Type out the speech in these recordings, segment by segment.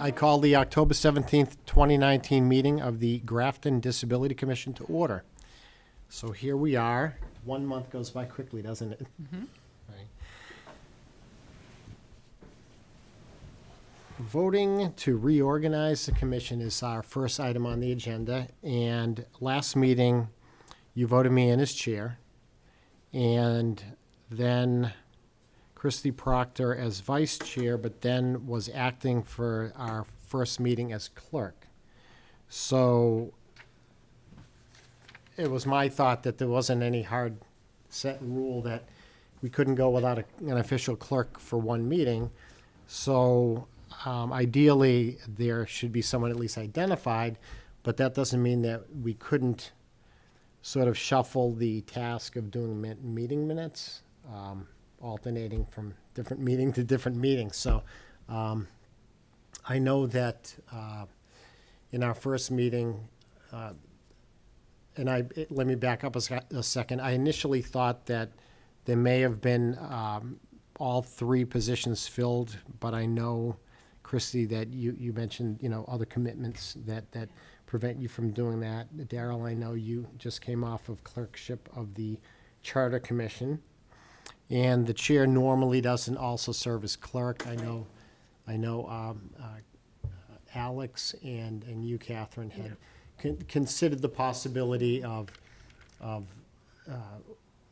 I call the October 17th, 2019 meeting of the Grafton Disability Commission to order. So here we are. 1 month goes by quickly, doesn't it? Right. Voting to reorganize the commission is our first item on the agenda. And last meeting, you voted me in as chair. And then Christy Proctor as vice chair, but then was acting for our first meeting as clerk. So it was my thought that there wasn't any hard set rule that we couldn't go without an official clerk for one meeting. So ideally, there should be someone at least identified, but that doesn't mean that we couldn't sort of shuffle the task of doing meeting minutes, alternating from different meeting to different meeting. So I know that in our first meeting, let me back up a second. I initially thought that there may have been all three positions filled, but I know, Christy, that you mentioned, other commitments that prevent you from doing that. Daryl, I know you just came off of clerkship of the Charter Commission. And the chair normally doesn't also serve as clerk. I know Alex and you, Catherine, had considered the possibility of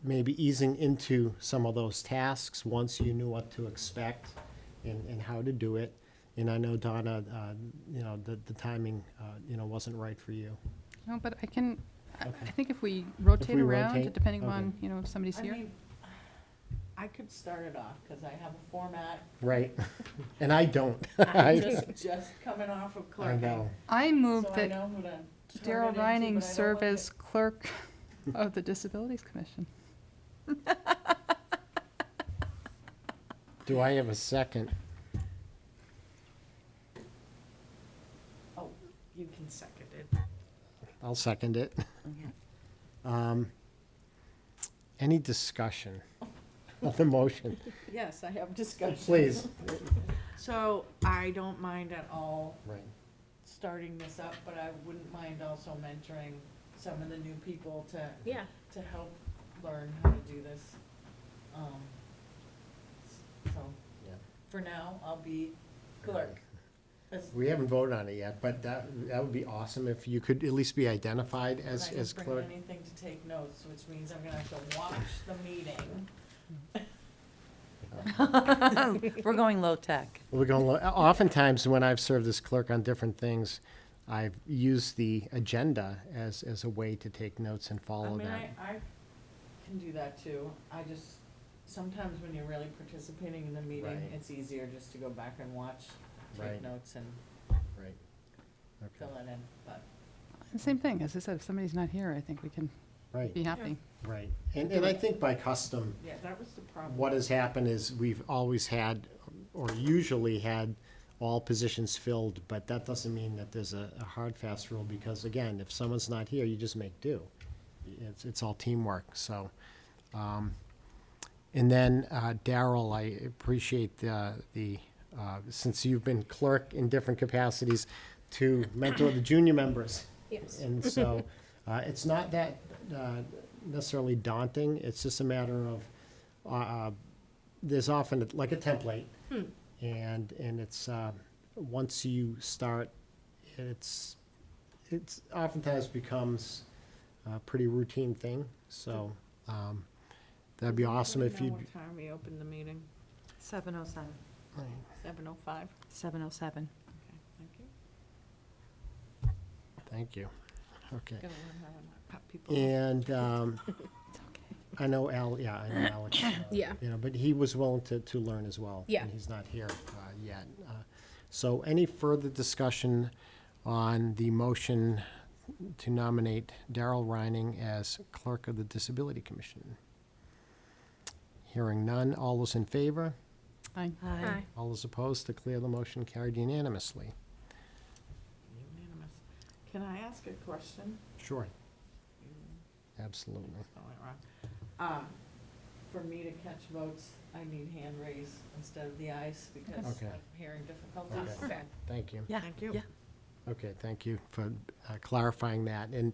maybe easing into some of those tasks once you knew what to expect and how to do it. And I know, Donna, the timing, wasn't right for you. No, but I can, Okay. I think if we rotate we around, rotate? depending Okay. on, if somebody's I here. mean, I could start it off, because I have a format. Right. And I don't. I'm just coming off of I clerking. know. I move So I that know who to turn Daryl it into, Reining but I don't serve like as it. clerk of the Disabilities Commission. Do I have a second? Oh, you can second it. I'll second it. Any discussion of the motion? Yes, I have discussion. Please. So I don't mind at all Right. starting this up, but I wouldn't mind also mentoring some of the new people to help learn how to do this. So, Yeah. for now, I'll be clerk. As- We haven't voted on it yet, but that would be awesome if you could at least be identified and as I didn't bring clerk. anything to take notes, which means I'm gonna have to watch the meeting. We're going low tech. We're going, oftentimes when I've served as clerk on different things, I've used the agenda as a way to take notes and I follow mean, that. I can do that too. I just, sometimes when you're really participating in the meeting, Right. it's easier just to go back and watch, Right. take notes and Right. Okay. fill it in, but. And same thing, as I said, if somebody's not here, I think we can Right, be happy. right. And I think by custom, Yeah, that was the problem. what has happened is we've always had, or usually had, all positions filled, but that doesn't mean that there's a hard, fast rule, because again, if someone's not here, you just make do. It's all teamwork, so. And then, Daryl, I appreciate since you've been clerk in different capacities, to mentor the junior members. Yes. And so, it's not that necessarily daunting, it's just a matter of, there's often like a template. And it's, once you start, it's oftentimes becomes a pretty routine thing, so, that'd be awesome if you you'd. know what time we opened the meeting? 7:07. 7:05? 7:07. Okay, thank you. Thank you, okay. Gotta learn how to cut people off. And, It's okay. I know I know Alex. Yeah. But he was willing to learn as well. Yeah. And he's not here yet. So any further discussion on the motion to nominate Daryl Reining as clerk of the Disability Commission? Hearing none, all those in favor? Aye. Aye. All those opposed? Declare the motion carried unanimously. Unanimous. Can I ask a question? Sure, absolutely. Spelling it wrong. for me to catch votes, I need hand raise instead of the ayes because Okay. of hearing difficulties. Okay. Thank you. Yeah. Thank you. Yeah. Okay, thank you for clarifying that. And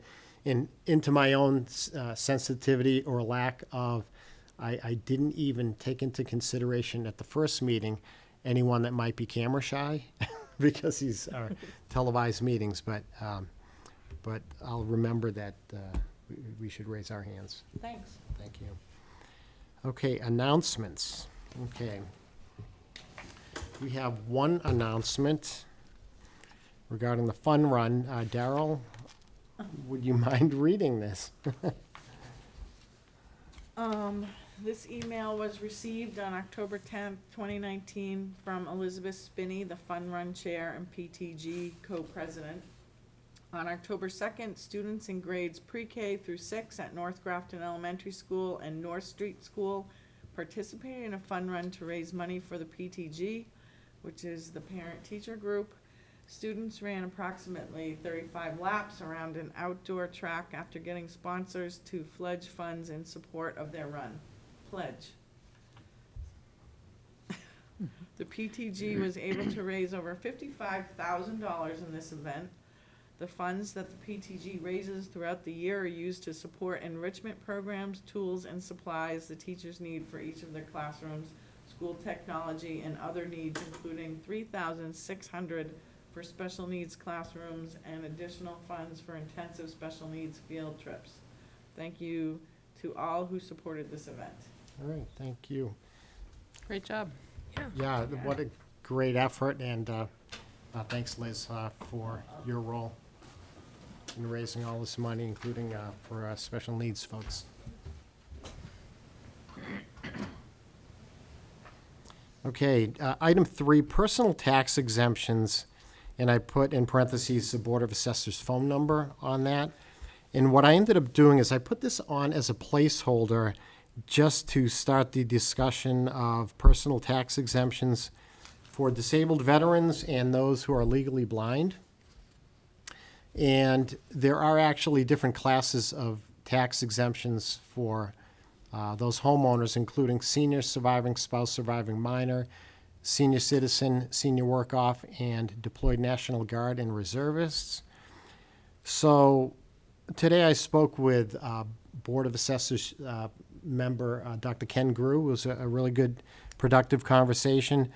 into my own sensitivity or lack of, I didn't even take into consideration at the first meeting anyone that might be camera shy because these are televised meetings, but I'll remember that we should raise our hands. Thanks. Thank you. Okay, announcements. Okay. We have one announcement regarding the fun run. Daryl, would you mind reading this? This email was received on October 10th, 2019 from Elizabeth Spinney, the Fun Run Chair and PTG Co-President. On October 2nd, students in grades pre-K through 6 at North Grafton Elementary School and North Street School participated in a fun run to raise money for the PTG, which is the parent-teacher group. Students ran approximately 35 laps around an outdoor track after getting sponsors to pledge funds in support of their run. Pledge. The PTG was able to raise over $55,000 in this event. The funds that the PTG raises throughout the year are used to support enrichment programs, tools, and supplies the teachers need for each of their classrooms, school technology, and other needs, including $3,600 for special needs classrooms and additional funds for intensive special needs field trips. Thank you to all who supported this event. All right, thank you. Great job. Yeah, what a great effort, and thanks, Liz, for your role in raising all this money, including for special needs folks. Okay, item 3, personal tax exemptions, and I put in parentheses the Board of Assessors phone number on that. And what I ended up doing is I put this on as a placeholder just to start the discussion of personal tax exemptions for disabled veterans and those who are legally blind. And there are actually different classes of tax exemptions for those homeowners, including senior surviving spouse, surviving minor, senior citizen, senior work-off, and deployed National Guard and reservists. So today I spoke with Board of Assessors member Dr. Ken Grew. It was a really good, productive conversation.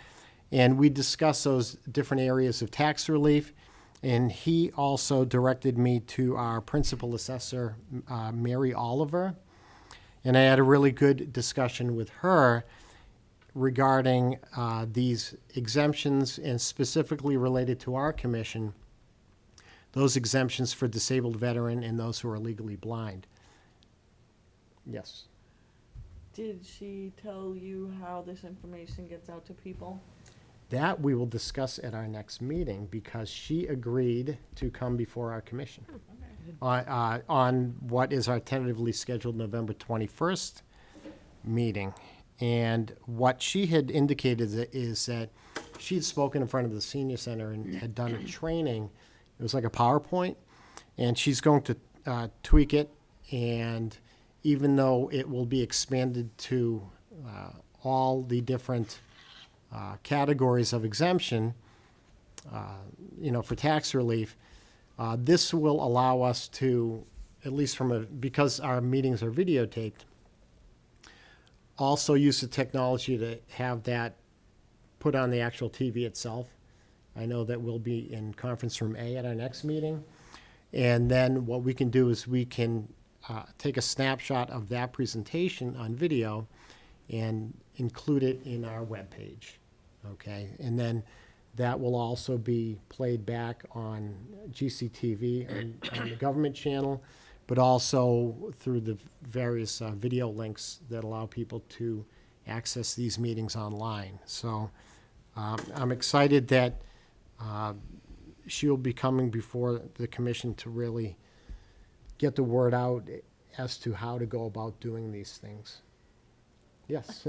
And we discussed those different areas of tax relief. And he also directed me to our principal assessor, Mary Oliver. And I had a really good discussion with her regarding these exemptions and specifically related to our commission, those exemptions for disabled veteran and those who are legally blind. Yes. Did she tell you how this information gets out to people? That we will discuss at our next meeting because she agreed to come before our commission on what is our tentatively scheduled November 21st meeting. And what she had indicated is that she had spoken in front of the senior center and had done a training. It was like a PowerPoint, and she's going to tweak it. And even though it will be expanded to all the different categories of exemption, for tax relief, this will allow us to, at least because our meetings are videotaped, also use the technology to have that put on the actual TV itself. I know that we'll be in conference room A at our next meeting. And then what we can do is we can take a snapshot of that presentation on video and include it in our webpage. Okay, and then that will also be played back on GCTV on the government channel, but also through the various video links that allow people to access these meetings online. So I'm excited that she will be coming before the commission to really get the word out as to how to go about doing these things. Yes.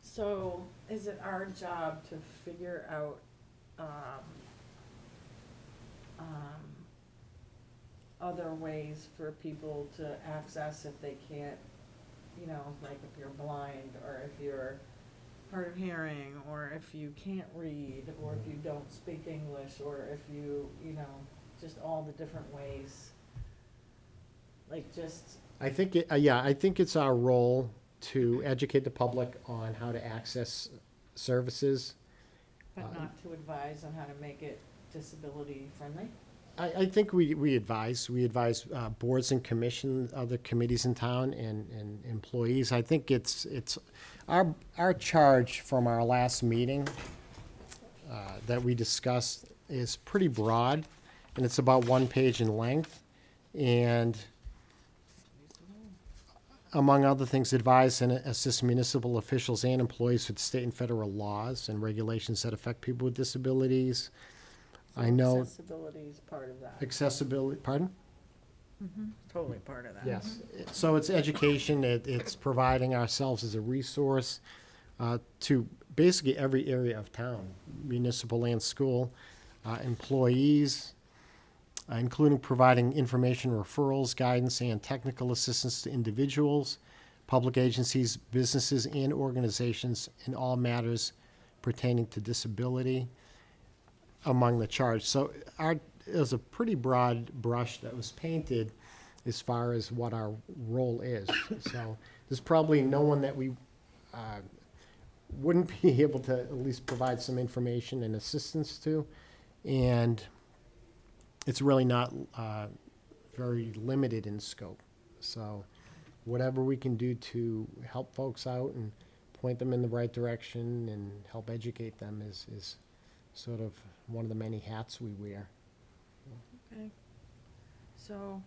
So is it our job to figure out other ways for people to access if they can't, you know, like if you're blind, or if you're hard of hearing, or if you can't read, or if you don't speak English, or if you know, just all the different ways. Like just, I think, I think it's our role to educate the public on how to access services. but not to advise on how to make it disability friendly. I think we advise boards and commission, other committees in town, and employees. I think it's our charge from our last meeting that we discussed is pretty broad, and it's about 1 page in length. And among other things, advise and assist municipal officials and employees with state and federal laws and regulations that affect people with disabilities. I know Accessibility is part of that, accessibility, pardon? totally part of that. Yes. So it's education, it's providing ourselves as a resource to basically every area of town, municipal and school, employees, including providing information referrals, guidance, and technical assistance to individuals, public agencies, businesses, and organizations in all matters pertaining to disability among the charge. So there's a pretty broad brush that was painted as far as what our role is. So there's probably no one that we wouldn't be able to at least provide some information and assistance to. And it's really not very limited in scope. So whatever we can do to help folks out and point them in the right direction and help educate them is sort of one of the many hats we wear. Okay. So,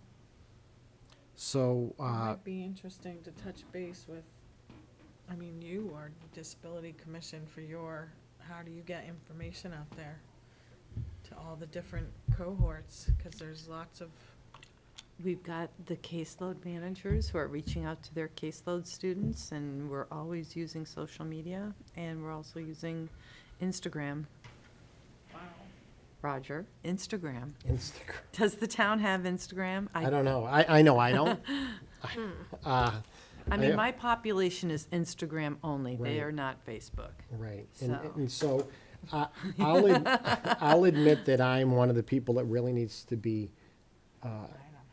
So, it might be interesting to touch base with, I mean, you are the Disability Commission for your, how do you get information out there to all the different cohorts? Because there's lots of, We've got the caseload managers who are reaching out to their caseload students, and we're always using social media, and we're also using Instagram. wow. Roger, Instagram. Instagram. Does the town have Instagram? I don't know. I know I don't. I mean, I- my population is Instagram only. They Right. are not Facebook. Right. So. And so I'll admit that I'm one of the people that really needs to be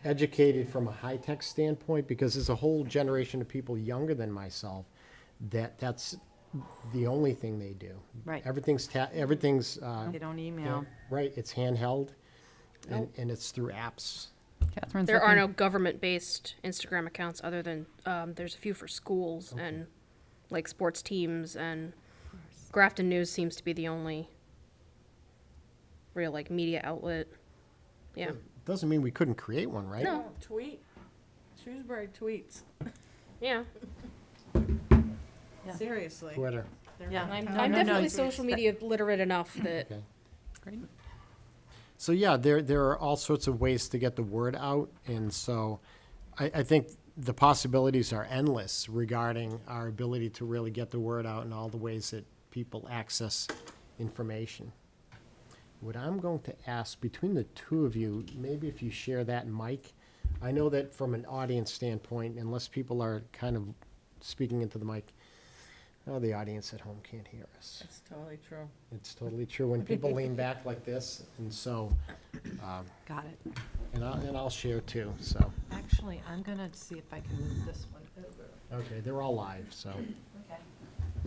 educated from a high-tech standpoint, because there's a whole generation of people younger than myself that's the only thing they do. Right. Everything's They don't email. right, it's handheld, and it's through apps. Catherine's There are looking- no government-based Instagram accounts other than, there's a few for schools and like sports teams, and Grafton News seems to be the only real like media outlet. Yeah. Doesn't mean we couldn't create one, right? No. Oh, tweet. Shrewsbury tweets. Yeah. Yeah. Seriously. Twitter. They're Yeah. not I'm, telling I'm no, us. definitely no, social media literate enough that Okay. Great. So yeah, there are all sorts of ways to get the word out, and so I think the possibilities are endless regarding our ability to really get the word out in all the ways that people access information. What I'm going to ask, between the two of you, maybe if you share that mic, I know that from an audience standpoint, unless people are kind of speaking into the mic, the audience at home can't hear us. That's totally true. It's totally true when people lean back like this, and so, Got it. and I'll share too, so. Actually, I'm gonna see if I can move this one over. Okay, they're all live, so,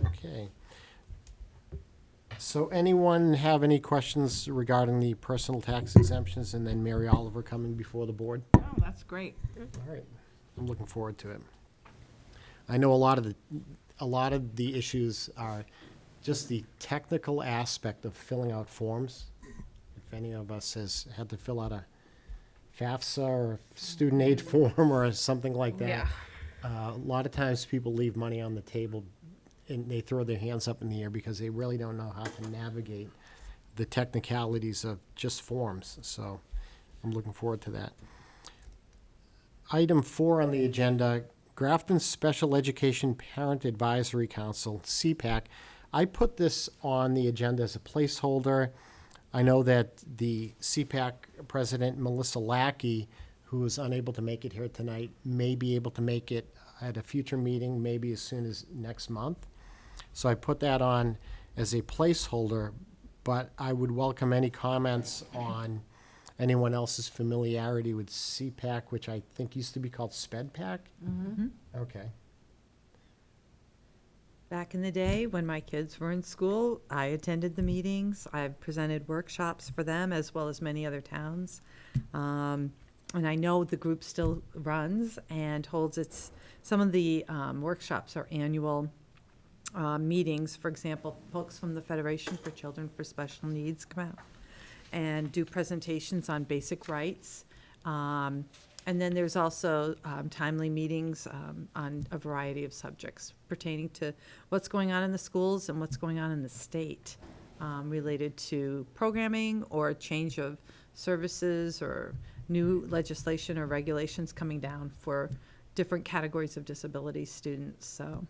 Okay. okay. So anyone have any questions regarding the personal tax exemptions, and then Mary Oliver coming before the board? Oh, that's great. All right, I'm looking forward to it. I know a lot of the issues are just the technical aspect of filling out forms. If any of us has had to fill out a FAFSA or student aid form or something like that. Yeah. A lot of times people leave money on the table and they throw their hands up in the air because they really don't know how to navigate the technicalities of just forms. So I'm looking forward to that. Item 4 on the agenda, Grafton Special Education Parent Advisory Council, CPAC. I put this on the agenda as a placeholder. I know that the CPAC president, Melissa Lackey, who is unable to make it here tonight may be able to make it at a future meeting, maybe as soon as next month. So I put that on as a placeholder, but I would welcome any comments on anyone else's familiarity with CPAC, which I think used to be called SPEDPAC? Okay. Back in the day, when my kids were in school, I attended the meetings. I've presented workshops for them as well as many other towns. And I know the group still runs and holds some of the workshops are annual meetings. For example, folks from the Federation for Children for Special Needs come out and do presentations on basic rights. And then there's also timely meetings on a variety of subjects pertaining to what's going on in the schools and what's going on in the state related to programming or change of services or new legislation or regulations coming down for different categories of disability students, so.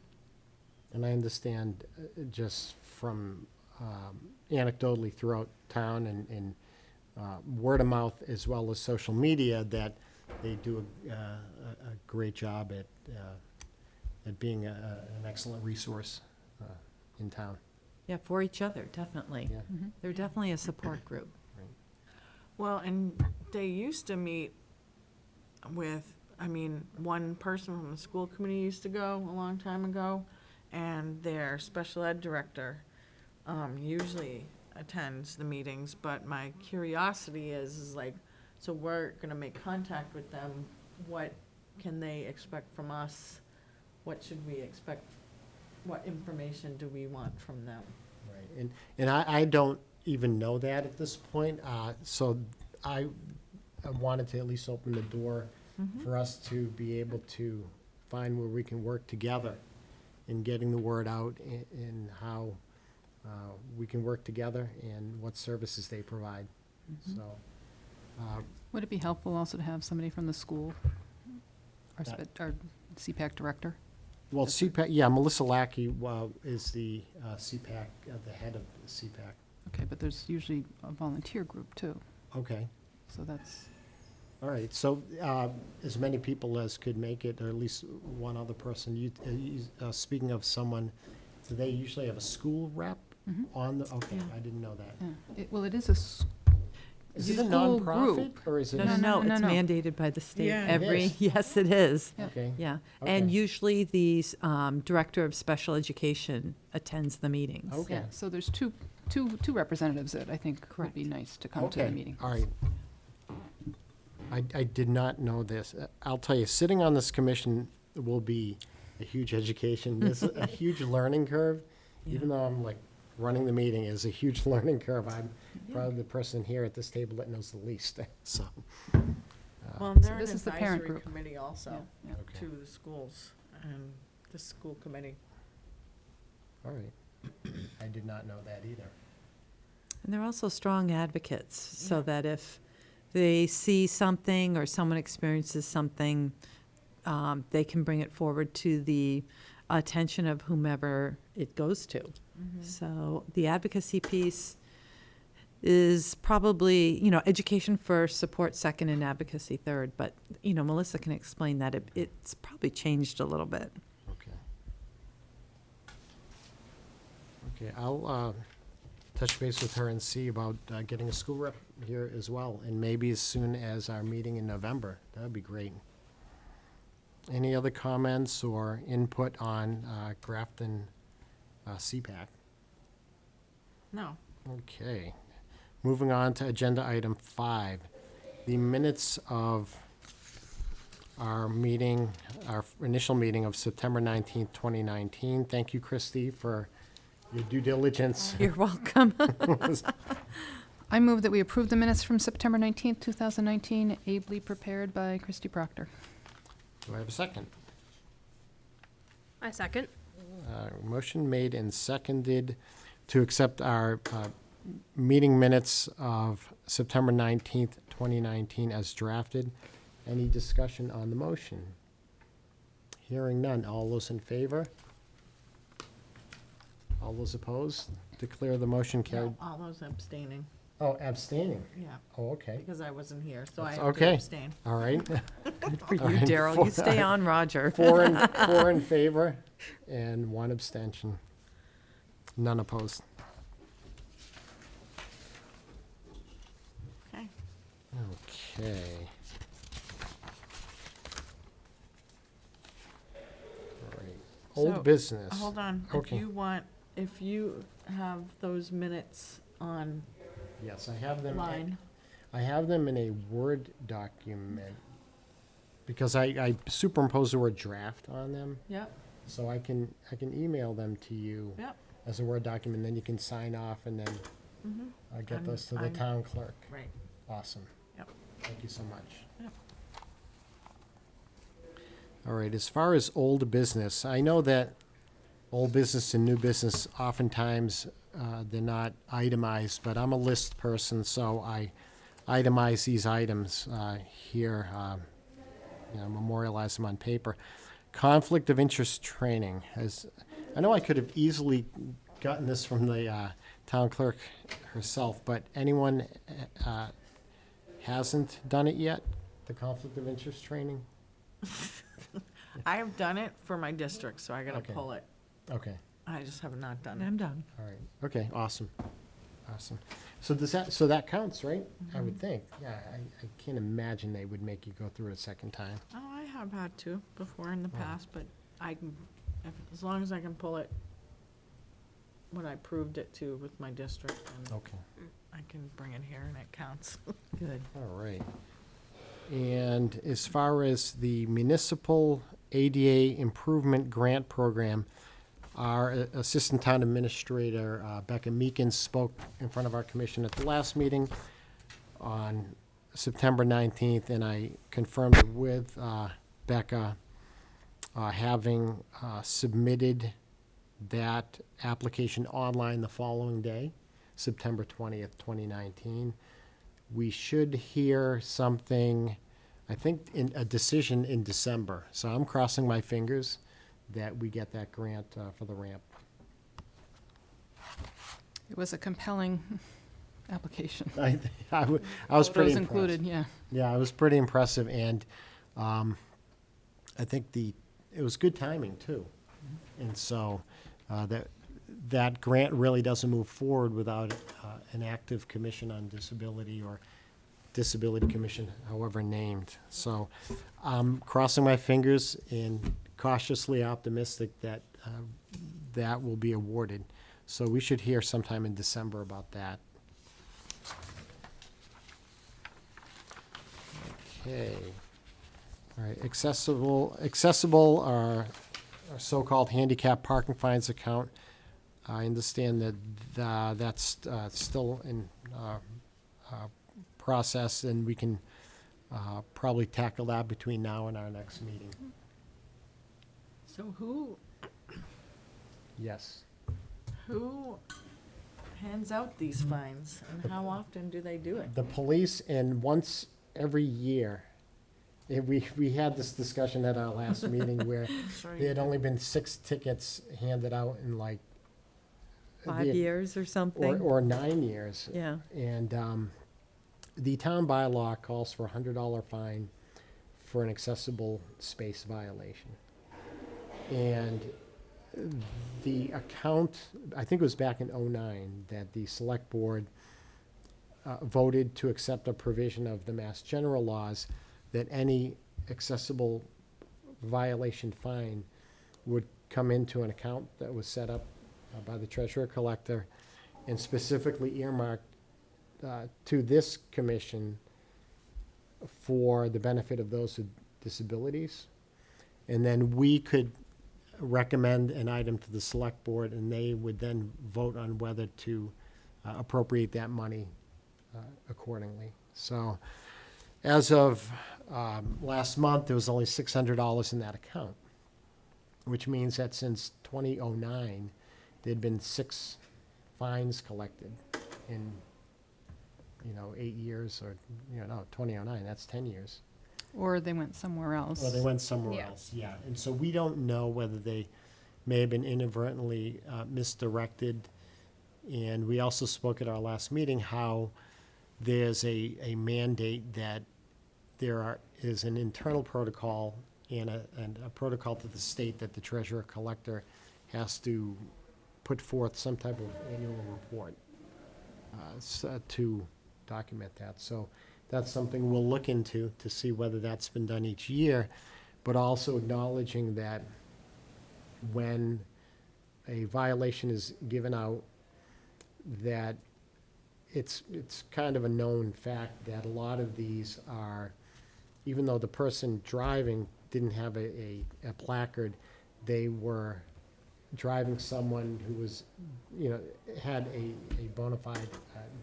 And I understand just from anecdotally throughout town and word of mouth as well as social media that they do a great job at being an excellent resource in town. Yeah, for each other, definitely. Yeah. They're definitely a support group. Well, and they used to meet with, one person from the school committee used to go a long time ago, and their special ed director usually attends the meetings, but my curiosity is like, so we're gonna make contact with them, what can they expect from us? What should we expect? What information do we want from them? Right, and I don't even know that at this point, so I wanted to at least open the door for us to be able to find where we can work together in getting the word out and how we can work together and what services they provide, so. Would it be helpful also to have somebody from the school, our CPAC director? Well, CPAC, yeah, Melissa Lackey is the CPAC, the head of the CPAC. Okay, but there's usually a volunteer group too, Okay, so that's, all right, so as many people as could make it, or at least one other person. Speaking of someone, do they usually have a school rep on the, okay, Yeah. I didn't know that. yeah. Well, it is a Is it a school nonprofit, group. or is it? No, No, it's no. mandated by the state. Yeah. It is? Yes, it is. Yeah. Okay. Yeah, Okay. and usually the director of special education attends the meetings. Okay. Yeah, so there's two representatives that I think would be Correct. nice to come to the Okay, meeting. all right. I did not know this. I'll tell you, sitting on this commission will be a huge education. This is a huge learning curve. Even though I'm like running the meeting is a huge learning curve. I'm probably the person here at this table that knows the least, so. Well, So they're an this is the parent advisory group. committee also Yeah, yeah. Okay. to the schools and the school committee. All right. I did not know that either. And they're also strong advocates, so that if they see something or someone experiences something, they can bring it forward to the attention of whomever it goes to. So the advocacy piece is probably, education first, support second, and advocacy third. But, Melissa can explain that. It's probably changed a little bit. Okay. Okay, I'll touch base with her and see about getting a school rep here as well, and maybe as soon as our meeting in November. That would be great. Any other comments or input on Grafton CPAC? No. Okay. Moving on to agenda item 5, the minutes of our meeting, our initial meeting of September 19th, 2019. Thank you, Christie, for your due diligence. You're welcome. I move that we approve the minutes from September 19th, 2019, ably prepared by Christy Proctor. Do I have a second? I second. Motion made and seconded to accept our meeting minutes of September 19th, 2019 as drafted. Any discussion on the motion? Hearing none. All those in favor? All those opposed? Declare the motion carried. No, all those abstaining. Oh, abstaining. Yeah, Oh, okay. because I wasn't here, so I That's have to okay. abstain. All right. Good for All you, right, Daryl. You stay on, Roger. Four in favor and one abstention. None opposed. Okay. Okay. All right. Old So, business. Hold on, Okay. if you have those minutes on Yes, I have them. line, I have them in a Word document because I superimpose the word draft on them, yep, so I can email them to you yep, as a Word document. Then you can sign off and then get I'm- those to the I'm- town clerk. right, Awesome. yep. Thank you so much. Yep. All right, as far as old business, I know that old business and new business oftentimes they're not itemized, but I'm a list person, so I itemize these items here, memorialize them on paper. Conflict of interest training has, I know I could have easily gotten this from the town clerk herself, but anyone hasn't done it yet? The conflict of interest training? I have done it for my district, so I gotta Okay. pull it. Okay. I just have not done it. I'm done. All right, okay, awesome, awesome. So so that counts, right? I would think, yeah, I can't imagine they would make you go through it a second time. Oh, I have had to before in the Oh. past, but I can, as long as I can pull it, what I proved it to with my district, and Okay, I can bring it here and it counts. Good. all right. And as far as the municipal ADA improvement grant program, our Assistant Town Administrator, Becca Meekins, spoke in front of our commission at the last meeting on September 19th, and I confirmed with Becca having submitted that application online the following day, September 20th, 2019. We should hear something, I think, in a decision in December. So I'm crossing my fingers that we get that grant for the ramp. It was a compelling application. I was pretty Photos impressed. included, yeah. Yeah, it was pretty impressive, and I think it was good timing too. And so that grant really doesn't move forward without an active commission on disability or disability commission, however named. So I'm crossing my fingers and cautiously optimistic that that will be awarded. So we should hear sometime in December about that. Okay. All right, accessible are our so-called handicap parking fines account. I understand that that's still in process, and we can probably tackle that between now and our next meeting. So who Yes. hands out these fines, and how often do they do it? The police, and once every year, we had this discussion at our last meeting where Sure there you had did. only been 6 tickets handed out in like 5 the- years or something? or 9 years. Yeah. And the town bylaw calls for a $100 fine for an accessible space violation. And the account, I think it was back in '09, that the select board voted to accept a provision of the Mass General laws that any accessible violation fine would come into an account that was set up by the treasurer collector and specifically earmarked to this commission for the benefit of those with disabilities. And then we could recommend an item to the select board, and they would then vote on whether to appropriate that money accordingly. So as of last month, there was only $600 in that account, which means that since 2009, there'd been 6 fines collected in 8 years, or 2009, that's 10 years. Or they went somewhere else. Well, they went somewhere Yeah. else, yeah. And so we don't know whether they may have been inadvertently misdirected And we also spoke at our last meeting how there's a mandate that is an internal protocol and a protocol to the state that the treasurer collector has to put forth some type of annual report to document that. So that's something we'll look into to see whether that's been done each year, but also acknowledging that when a violation is given out, that it's kind of a known fact that a lot of these are, even though the person driving didn't have a placard, they were driving someone who was, had a bona fide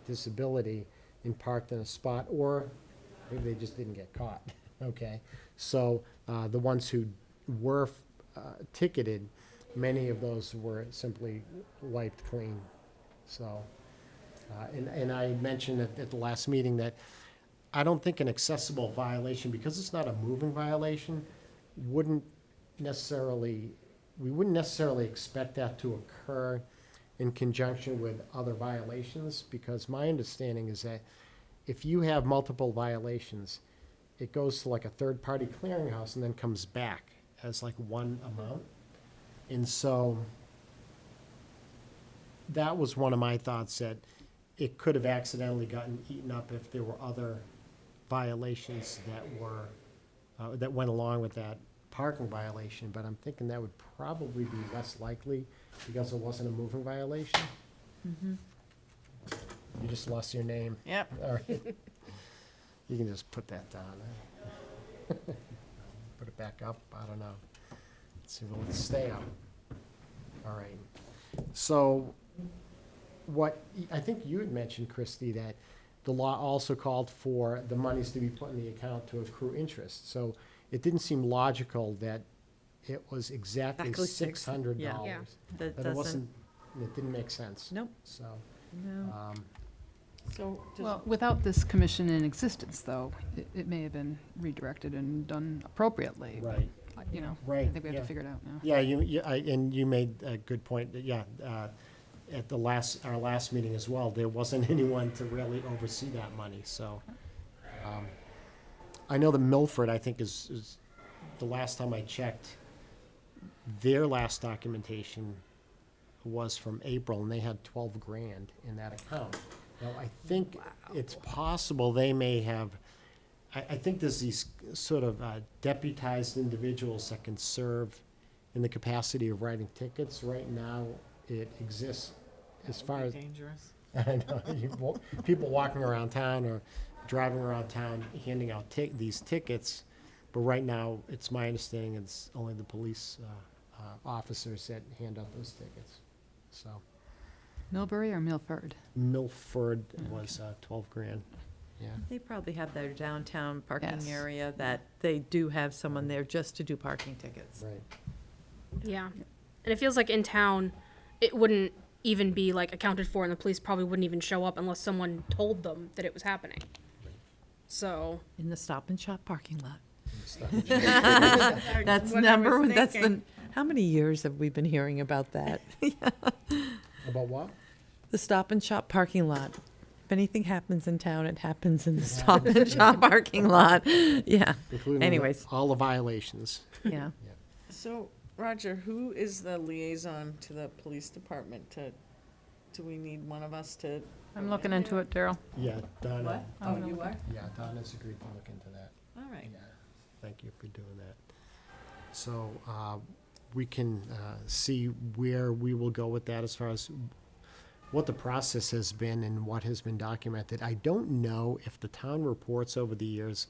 disability and parked in a spot, or maybe they just didn't get caught, okay? So the ones who were ticketed, many of those were simply wiped clean. So, and I mentioned at the last meeting that I don't think an accessible violation, because it's not a moving violation, we wouldn't necessarily expect that to occur in conjunction with other violations, because my understanding is that if you have multiple violations, it goes to like a third-party clearinghouse and then comes back as like one amount. And so that was one of my thoughts, that it could have accidentally gotten eaten up if there were other violations that went along with that parking violation, but I'm thinking that would probably be less likely because it wasn't a moving violation. You just lost your name. Yep. All right. You can just put that down. Put it back up, I don't know. Let's see, will it stay up? All right. So I think you had mentioned, Christie, that the law also called for the monies to be put in the account to accrue interest. So it didn't seem logical that it was exactly Exactly $600. yeah. Yeah. That But it wasn't, it didn't make sense. Nope. So, No. So, Well, without this commission in existence, though, it may have been redirected and done appropriately. but, right. I Right, think we have yeah. to figure it out now. Yeah, and you made a good point, that, yeah, at our last meeting as well, there wasn't anyone to really oversee that money, so. I know that Milford, I think, is, the last time I checked, their last documentation was from April, and they had 12 grand in that account. Now, I think it's possible they may have, I think there's these sort of deputized individuals that can serve in the capacity of writing tickets. Right now, it exists as far as, dangerous. I know, people walking around town or driving around town handing out these tickets. But right now, it's my understanding it's only the police officers that hand out those tickets. So Millbury or Milford? Milford was 12 grand, yeah. They probably have their downtown parking Yes. area that they do have someone there just to do parking tickets. Right. Yeah. And it feels like in town, it wouldn't even be like accounted for, and the police probably wouldn't even show up unless someone told them that it was happening. So, In the Stop and Shop parking lot. That's That's what I was number one, that's the, thinking. how many years have we been hearing about that? About what? The Stop and Shop parking lot. If anything happens in town, it happens in the Stop and Shop parking lot. Yeah, Including Anyways. all the violations. yeah. So, Roger, who is the liaison to the police department do we need one of us to? I'm looking into it, Daryl. Yeah, Donna. What? Oh, you are? Yeah, Donna's agreed to look into that. All right. Yeah, thank you for doing that. So, we can see where we will go with that as far as what the process has been and what has been documented. I don't know if the town reports over the years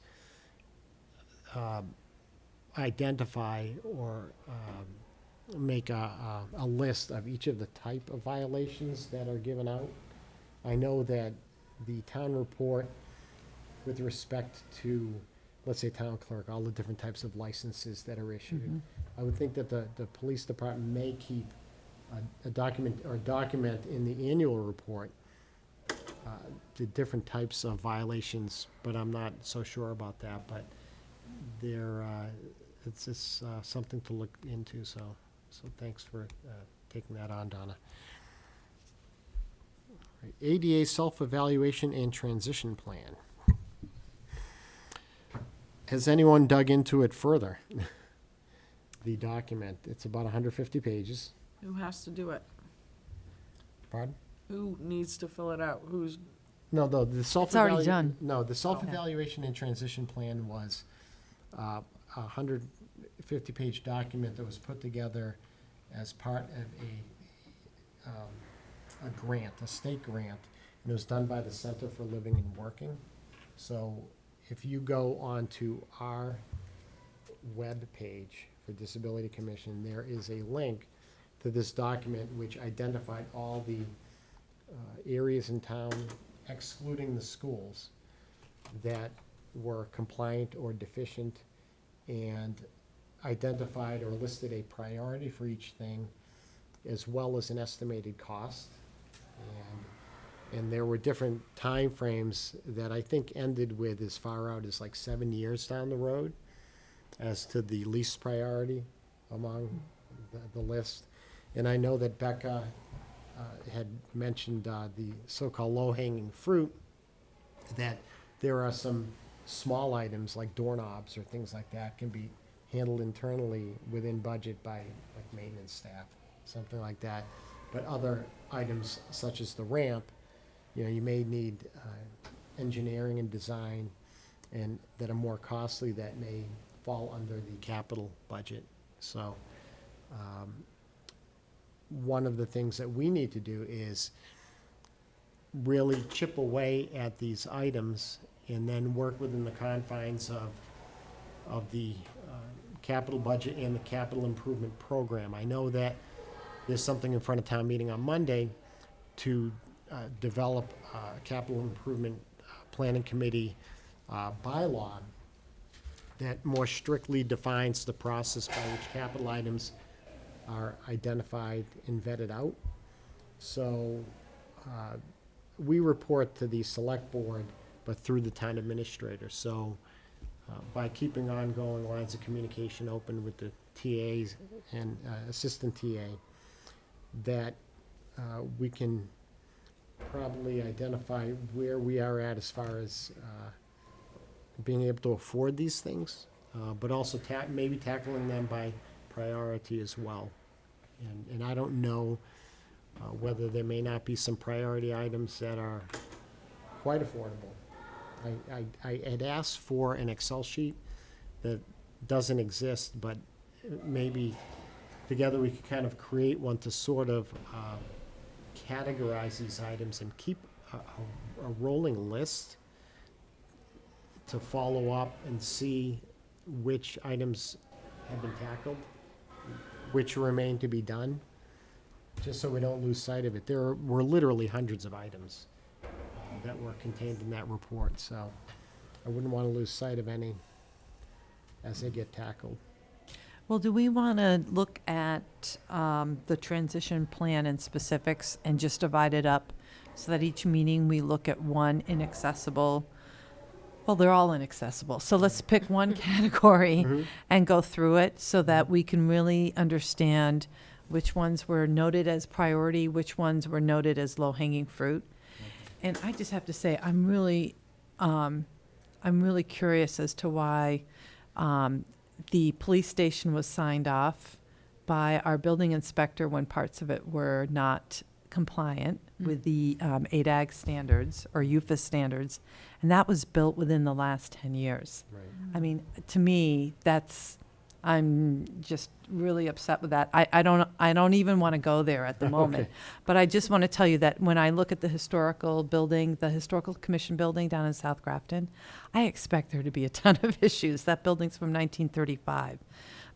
identify or make a list of each of the type of violations that are given out. I know that the town report with respect to, let's say, town clerk, all the different types of licenses that are issued. I would think that the police department may keep a document in the annual report the different types of violations, but I'm not so sure about that. But it's just something to look into, so thanks for taking that on, Donna. Right, ADA self-evaluation and transition plan. Has anyone dug into it further? The document, it's about 150 pages. Who has to do it? Pardon? Who needs to fill it out? Who's, No, the self. already done. No, the self-evaluation and transition plan was a 150-page document that was put together as part of a grant, a state grant, and it was done by the Center for Living and Working. So if you go onto our web page for Disability Commission, there is a link to this document which identified all the areas in town, excluding the schools, that were compliant or deficient, and identified or listed a priority for each thing, as well as an estimated cost. And there were different timeframes that I think ended with as far out as like 7 years down the road as to the least priority among the list. And I know that Becca had mentioned the so-called low-hanging fruit, that there are some small items like doorknobs or things like that can be handled internally within budget by like maintenance staff, something like that. But other items such as the ramp, you know, you may need engineering and design and that are more costly that may fall under the capital budget. So one of the things that we need to do is really chip away at these items and then work within the confines of the capital budget and the capital improvement program. I know that there's something in front of town meeting on Monday to develop a capital improvement planning committee bylaw that more strictly defines the process by which capital items are identified and vetted out. So we report to the select board, but through the town administrator. So by keeping ongoing lines of communication open with the TAs and assistant TA, that we can probably identify where we are at as far as being able to afford these things, but also maybe tackling them by priority as well. And I don't know whether there may not be some priority items that are quite affordable. I had asked for an Excel sheet that doesn't exist, but maybe together we could kind of create one to sort of categorize these items and keep a rolling list to follow up and see which items have been tackled, which remain to be done, just so we don't lose sight of it. There were literally hundreds of items that were contained in that report, so I wouldn't want to lose sight of any as they get tackled. Well, do we want to look at the transition plan in specifics and just divide it up so that each meeting we look at one inaccessible? Well, they're all inaccessible. So let's pick one category and go through it so that we can really understand which ones were noted as priority, which ones were noted as low-hanging fruit. And I just have to say, I'm really curious as to why the police station was signed off by our building inspector when parts of it were not compliant with the ADAG standards or UFAS standards, and that was built within the last 10 years. Right. I mean, to me, I'm just really upset with that. I don't even want to go there at the moment. Okay. But I just want to tell you that when I look at the historical building, the Historical Commission building down in South Grafton, I expect there to be a ton of issues. That building's from 1935.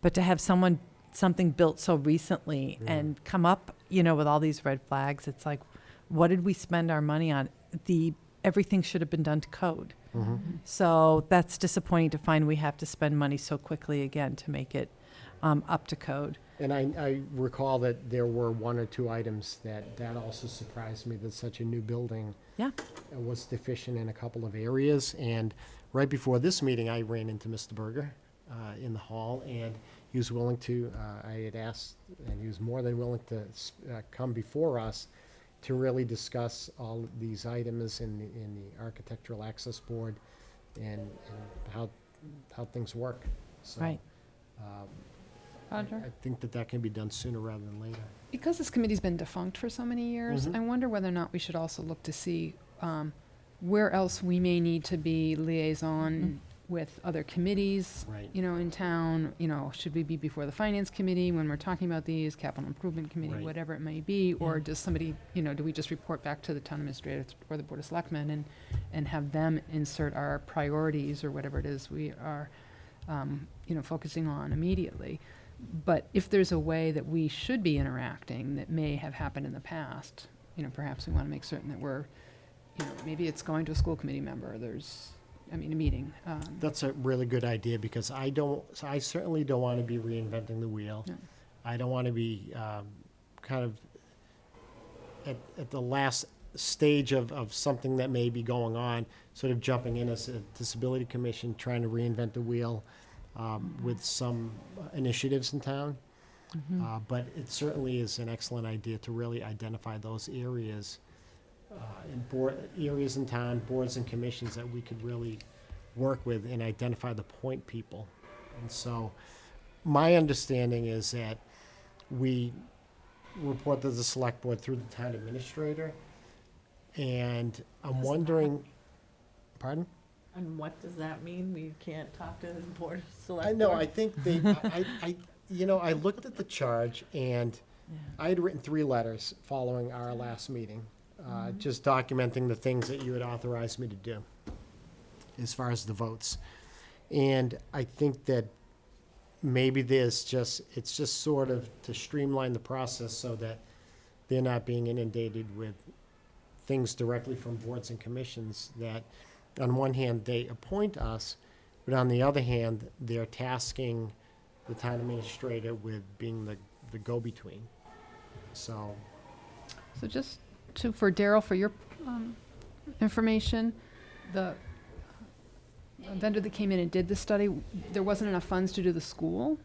But to have something built so recently and come up, with all these red flags, it's like, what did we spend our money on? Everything should have been done to code. So that's disappointing to find we have to spend money so quickly again to make it up to code. And I recall that there were one or two items that also surprised me, that such a new building Yeah. was deficient in a couple of areas. And right before this meeting, I ran into Mr. Berger in the hall, and he was willing to, I had asked, and he was more than willing to come before us to really discuss all these items in the Architectural Access Board and how things work. So, Right. Roger? I think that can be done sooner rather than later. Because this committee's been defunct for so many years, Mhm. I wonder whether or not we should also look to see where else we may need to be liaison with other committees, Right. you know, in town. You know, should we be before the Finance Committee when we're talking about these, Capital Improvement Committee, Right. whatever it may be? Or Yeah. does somebody, you know, do we just report back to the town administrator or the Board of Selectmen and have them insert our priorities or whatever it is we are, you know, focusing on immediately? But if there's a way that we should be interacting that may have happened in the past, you know, perhaps we want to make certain that we're, you know, maybe it's going to a school committee member, a meeting. That's a really good idea, because I certainly don't want to be reinventing the wheel. No. I don't want to be kind of at the last stage of something that may be going on, sort of jumping in as a disability commission, trying to reinvent the wheel with some initiatives in town. But it certainly is an excellent idea to really identify those areas areas in town, boards and commissions that we could really work with and identify the point people. And so my understanding is that we report to the select board through the town administrator. And I'm wondering, pardon? And what does that mean? We can't talk to the Board of Select I know, Board? I think they, I looked at the charge, and I had written 3 letters following our last meeting, just documenting the things that you had authorized me to do as far as the votes. And I think that maybe it's just sort of to streamline the process so that they're not being inundated with things directly from boards and commissions, that on one hand, they appoint us, but on the other hand, they're tasking the town administrator with being the go-between. So, So just for Daryl, for your information, the vendor that came in and did the study, there wasn't enough funds to do the school.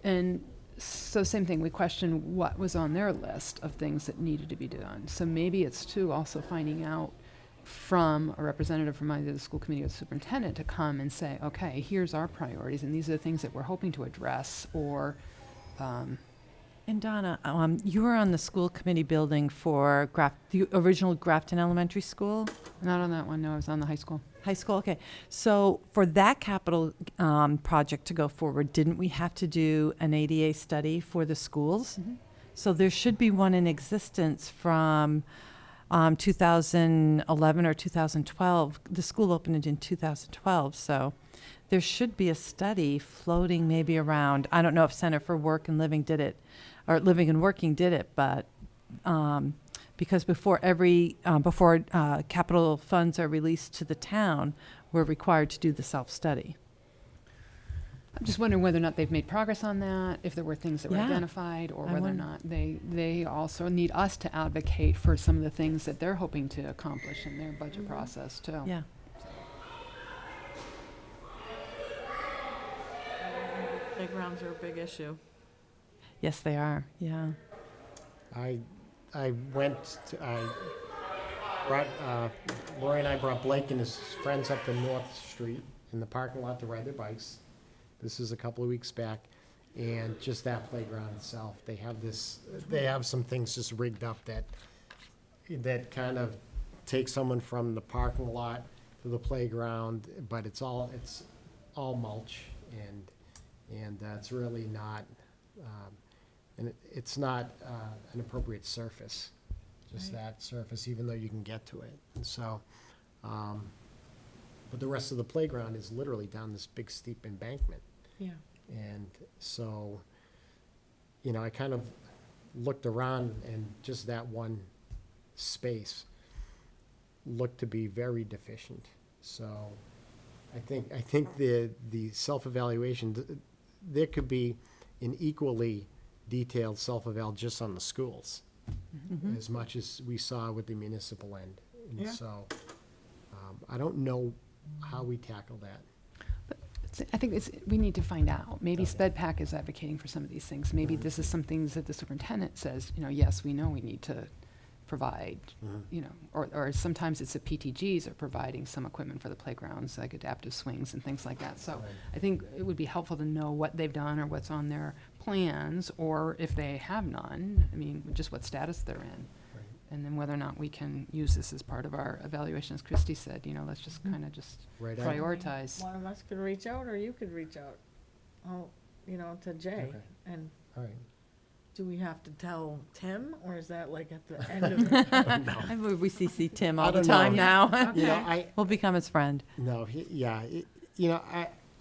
And so same thing, we questioned what was on their list of things that needed to be done. So maybe it's too also finding out from a representative from either the school committee or the superintendent to come and say, okay, here's our priorities, and these are the things that we're hoping to address, or, And Donna, you were on the school committee building for the original Grafton Elementary School? not on that one, no, I was on the high school. High school, okay. So for that capital project to go forward, didn't we have to do an ADA study for the schools? Mhm. So there should be one in existence from 2011 or 2012. The school opened in 2012, so there should be a study floating maybe around. I don't know if Center for Work and Living did it, or Living and Working did it, but because before capital funds are released to the town, we're required to do the self-study. I'm just wondering whether or not they've made progress on that, if there were things that were Yeah. identified, or I whether or wonder. not they also need us to advocate for some of the things that they're hoping to accomplish in their budget process too. Yeah. Playgrounds are a big issue. Yes, they are. Yeah. I brought, Lori and I brought Blake and his friends up to North Street in the parking lot to ride their bikes. This is a couple of weeks back, and just that playground itself, they have some things just rigged up that kind of take someone from the parking lot to the playground, but it's all mulch, and it's really not, and it's not an appropriate surface, just that surface, even though you can get to it. And so, but the rest of the playground is literally down this big steep embankment. Yeah. And so, I kind of looked around, and just that one space looked to be very deficient. So I think the self-evaluation, there could be an equally detailed self-eval just on the schools, as much as we saw with the municipal end. And Yeah. so, I don't know how we tackle that. I think we need to find out. Maybe Okay. Sped Pack is advocating for some of these things. Maybe this is some things that the superintendent says, yes, we know we need to provide, you know, or sometimes it's the PTGs are providing some equipment for the playgrounds, like adaptive swings and things like that. So Right. I think it would be helpful to know what they've done or what's on their plans, or if they have none, I mean, just what status they're in. Right. And then whether or not we can use this as part of our evaluation, as Christie said, you know, let's just kind of just Right on. prioritize. One of us could reach out, or you could reach out, you know, to Jay. Okay. And All right. do we have to tell Tim, or is that like at the end of it? I would, we see Tim I all the don't know. time now. You know, Okay. We'll become his friend. No, you know,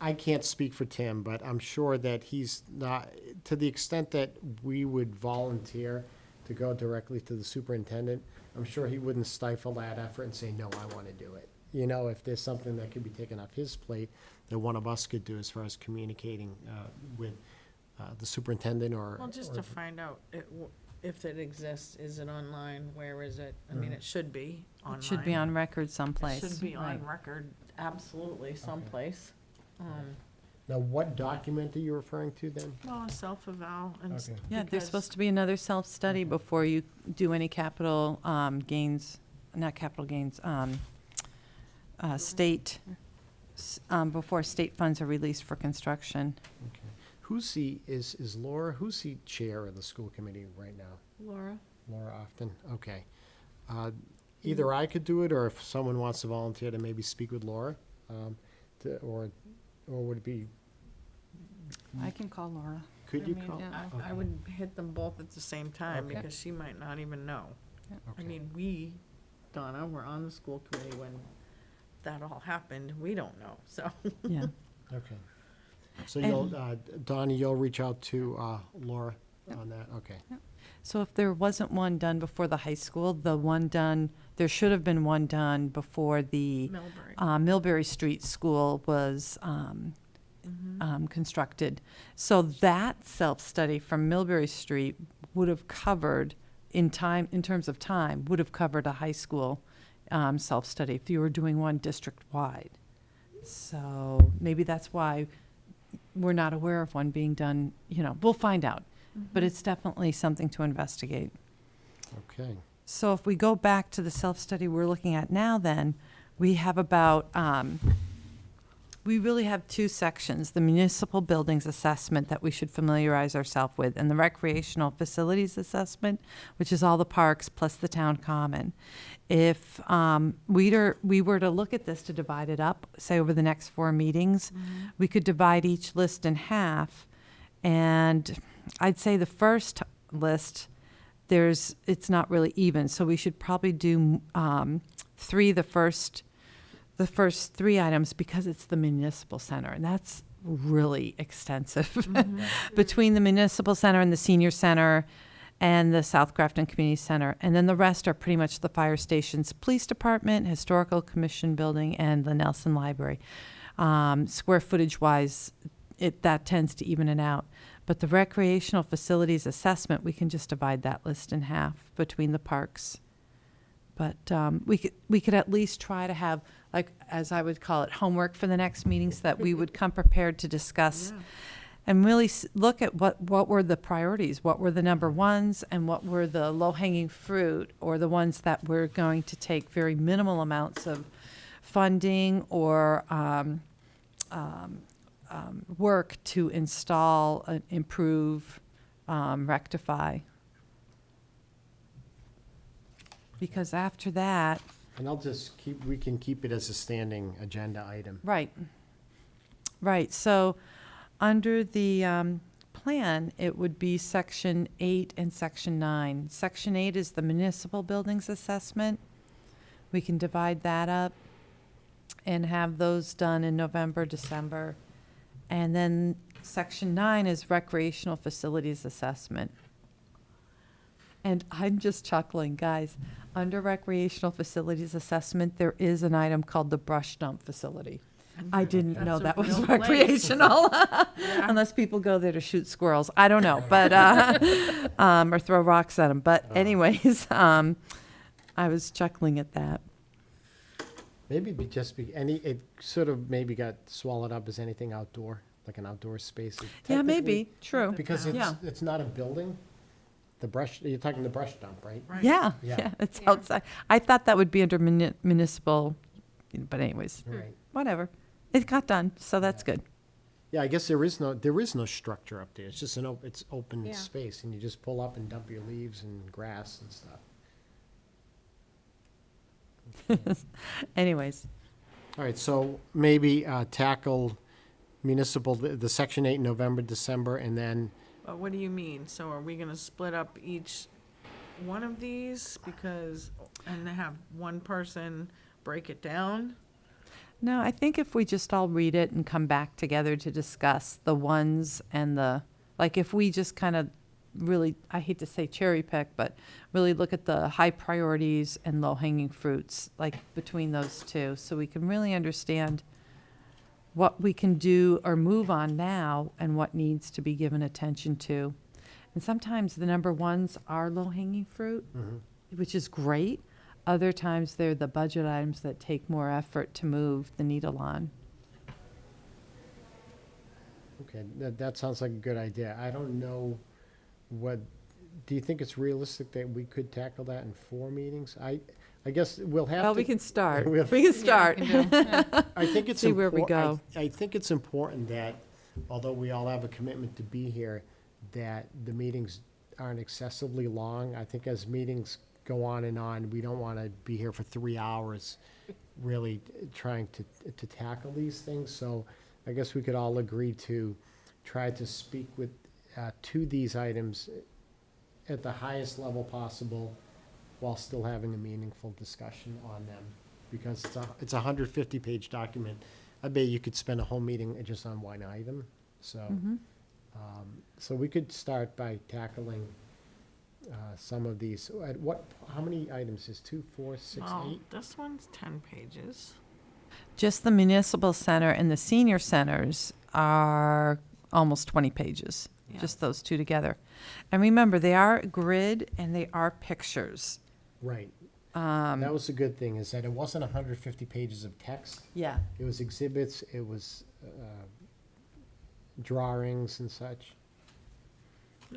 I can't speak for Tim, but I'm sure that he's not, to the extent that we would volunteer to go directly to the superintendent, I'm sure he wouldn't stifle that effort and say, no, I want to do it. You know, if there's something that could be taken off his plate, that one of us could do as far as communicating with the superintendent or. Well, just or- to find out if it exists, is it online, where is it? I mean, it should be online. It should be on record someplace. It should be on Right. record, absolutely, someplace. Now, what document are you referring to then? Well, a self-eval and. Okay. Yeah, there's because- supposed to be another self-study before you do any capital gains, not capital gains, state, before state funds are released for construction. Okay. Is Laura, who's the chair of the school committee right now? Laura? Laura Often, okay. Either I could do it, or if someone wants to volunteer to maybe speak with Laura, or would it be, I can call Laura. could you I mean, call? yeah. I Okay. would hit them both at the same time, Okay. because she might not even know. I Okay. mean, we, Donna, were on the school committee when that all happened, we don't know, so. Yeah. Okay. So you'll, Donnie, you'll reach out to Laura on that, okay. So if there wasn't one done before the high school, there should have been one done before the Millbury. Millbury Street School was Mhm. constructed. So that self-study from Millbury Street would have covered, in terms of time, would have covered a high school self-study if you were doing one district-wide. So maybe that's why we're not aware of one being done, you know, we'll find out. But it's definitely something to investigate. Okay. So if we go back to the self-study we're looking at now, then, we have about, we really have two sections, the municipal buildings assessment that we should familiarize ourselves with, and the recreational facilities assessment, which is all the parks plus the town common. If we were to look at this to divide it up, say over the next 4 meetings, we could divide each list in half. And I'd say the first list, it's not really even, so we should probably do the first 3 items, because it's the municipal center, and that's really extensive. Between the municipal center and the senior center and the South Grafton Community Center. And then the rest are pretty much the fire stations, police department, historical commission building, and the Nelson Library. Square footage wise, that tends to even it out. But the recreational facilities assessment, we can just divide that list in half between the parks. But we could at least try to have, like, as I would call it, homework for the next meeting, so that we would come prepared to discuss and really look at what were the priorities, what were the number ones, and what were the low-hanging fruit, or the ones that were going to take very minimal amounts of funding or work to install, improve, rectify. Because after that, And we can keep it as a standing agenda item. right, so under the plan, it would be Section 8 and Section 9. Section 8 is the municipal buildings assessment. We can divide that up and have those done in November, December. And then Section 9 is recreational facilities assessment. And I'm just chuckling, guys. Under recreational facilities assessment, there is an item called the brush dump facility. I didn't know that That's a was real place. recreational, unless people go there to shoot squirrels. I don't know, but, or throw rocks at them. But anyways, I was chuckling at that. Maybe it sort of maybe got swallowed up as anything outdoor, like an outdoor space. Yeah, Technically, maybe, true. Because Yeah. it's not a building, The brush, you're talking the brush dump, right? Right. Yeah, Yeah. yeah, it's Yeah. outside. I thought that would be under municipal, but anyways, Right. whatever. It got done, so that's good. Yeah, I guess there is no structure up there. It's just it's open Yeah. space, and you just pull up and dump your leaves and grass and stuff. Anyways, All right, so maybe tackle municipal, the Section 8 November, December, and then, But what do you mean? So are we gonna split up each one of these because, and have one person break it down? no, I think if we just all read it and come back together to discuss the ones and the, like, if we just kind of really, I hate to say cherry pick, but really look at the high priorities and low hanging fruits, like between those two, so we can really understand what we can do or move on now and what needs to be given attention to. And sometimes the number ones are low hanging fruit, which is great. Other times they're the budget items that take more effort to move the needle on. okay, that sounds like a good idea. I don't know do you think it's realistic that we could tackle that in 4 meetings? I guess we'll have to. Well, we can start. We'll- We can start. I think it's See where we important. go. I think it's important that, although we all have a commitment to be here, that the meetings aren't excessively long. I think as meetings go on, we don't want to be here for 3 hours, really trying to tackle these things. So I guess we could all agree to try to speak to these items at the highest level possible, while still having a meaningful discussion on them, because it's a 150-page document. I bet you could spend a whole meeting just on one item, so. So we could start by tackling some of these. How many items is 2, 4, 6, Well, 8? this one's 10 pages. Just the municipal center and the senior centers are almost 20 pages, Yeah. just those two together. And remember, they are grid and they are pictures. Right. That was a good thing, is that it wasn't 150 pages of text. Yeah. It was exhibits, it was drawings and such.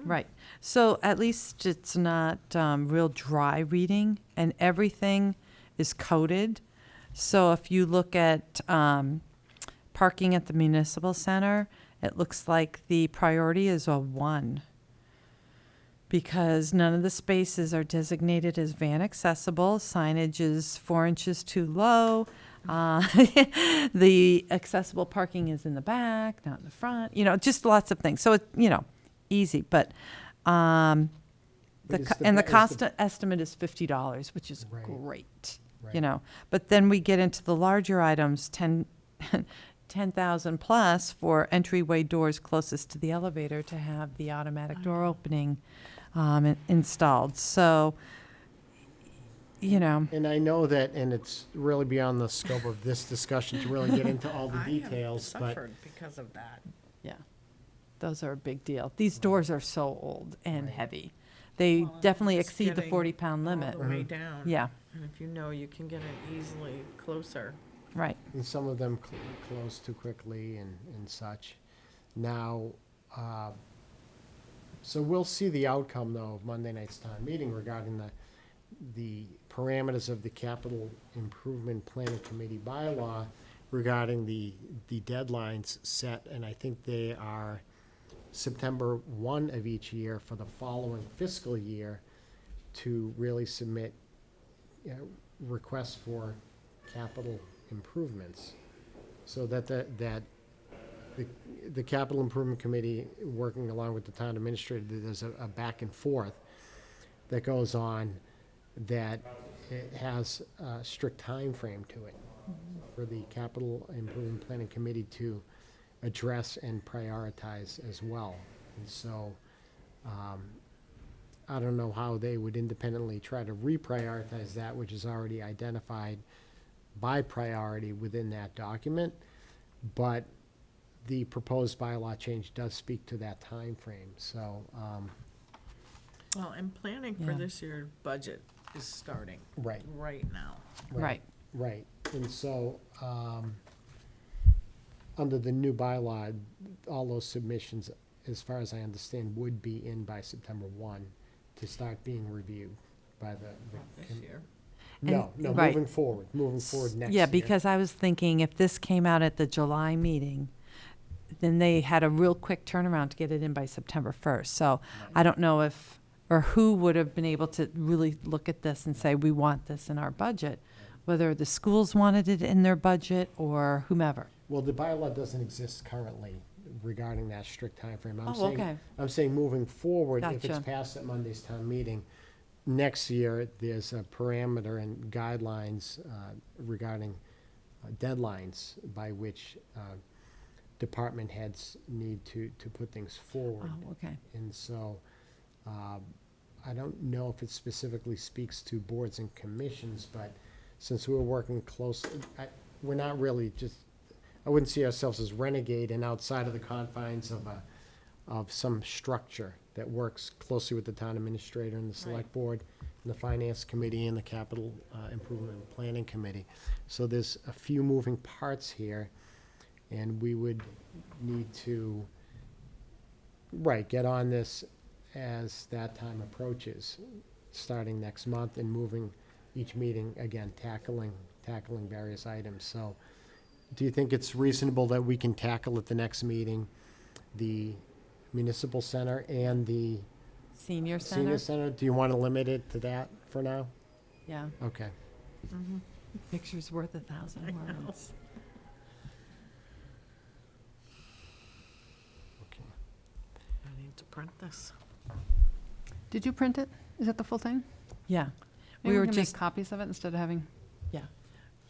Right. So at least it's not real dry reading, and everything is coded. So if you look at parking at the municipal center, it looks like the priority is a 1, because none of the spaces are designated as van accessible. Signage is 4 inches too low. The accessible parking is in the back, not in the front. Just lots of things. So easy, but But is the and the ba- is cost estimate is $50, which is Right. great. Right. But then we get into the larger items, 10,000 plus for entryway doors closest to the elevator to have the automatic door opening installed. So, And I know that, and it's really beyond the scope of this discussion to really get into all the details, but because of that. yeah, those are a big deal. These doors are so old and heavy. They definitely Just exceed the getting 40-pound All limit. the way down. Yeah, And if you know, you can get it easily closer. right. and some of them close too quickly and such. Now, so we'll see the outcome, though, of Monday night's town meeting regarding the parameters of the capital improvement planning committee bylaw regarding the deadlines set, and I think they are September 1 of each year for the following fiscal year to really submit requests for capital improvements. So that the capital improvement committee, working along with the town administrator, there's a back and forth that goes on, that it has a strict time frame to it for the capital improvement planning committee to address and prioritize as well. And so, I don't know how they would independently try to reprioritize that which is already identified by priority within that document, but the proposed bylaw change does speak to that time frame. So, Well, and planning for Yeah. this year's budget is starting right, right now. Right. right. And so, under the new bylaw, all those submissions, as far as I understand, would be in by September 1 to start being reviewed by the. This year. No, And- no, right. moving forward next year. Yeah, because I was thinking if this came out at the July meeting, then they had a real quick turnaround to get it in by September 1st. So I don't know if, or who would have been able to really look at this and say, we want this in our budget, whether the schools wanted it in their budget or whomever. Well, the bylaw doesn't exist currently regarding that strict timeframe. Oh, okay. I'm saying moving forward, if it's Gotcha. passed at Monday's town meeting, next year, there's a parameter and guidelines regarding deadlines by which department heads need to put things forward. Oh, okay. And so, I don't know if it specifically speaks to boards and commissions, but since we're working closely, we're not really just, I wouldn't see ourselves as renegade and outside of the confines of some structure that works closely with the town administrator and the select board, and the finance committee and the capital improvement and planning committee. So there's a few moving parts here, and we would need to, get on this as that time approaches, starting next month and moving each meeting, again, tackling various items. So do you think it's reasonable that we can tackle at the next meeting the municipal center and the Senior senior center? center? Do you want to limit it to that for now? Yeah. Okay. Picture's worth 1,000 words. Okay. I need to print this. Did you print it? Is that the full thing? Yeah. Maybe We were can just, make copies of it instead of having,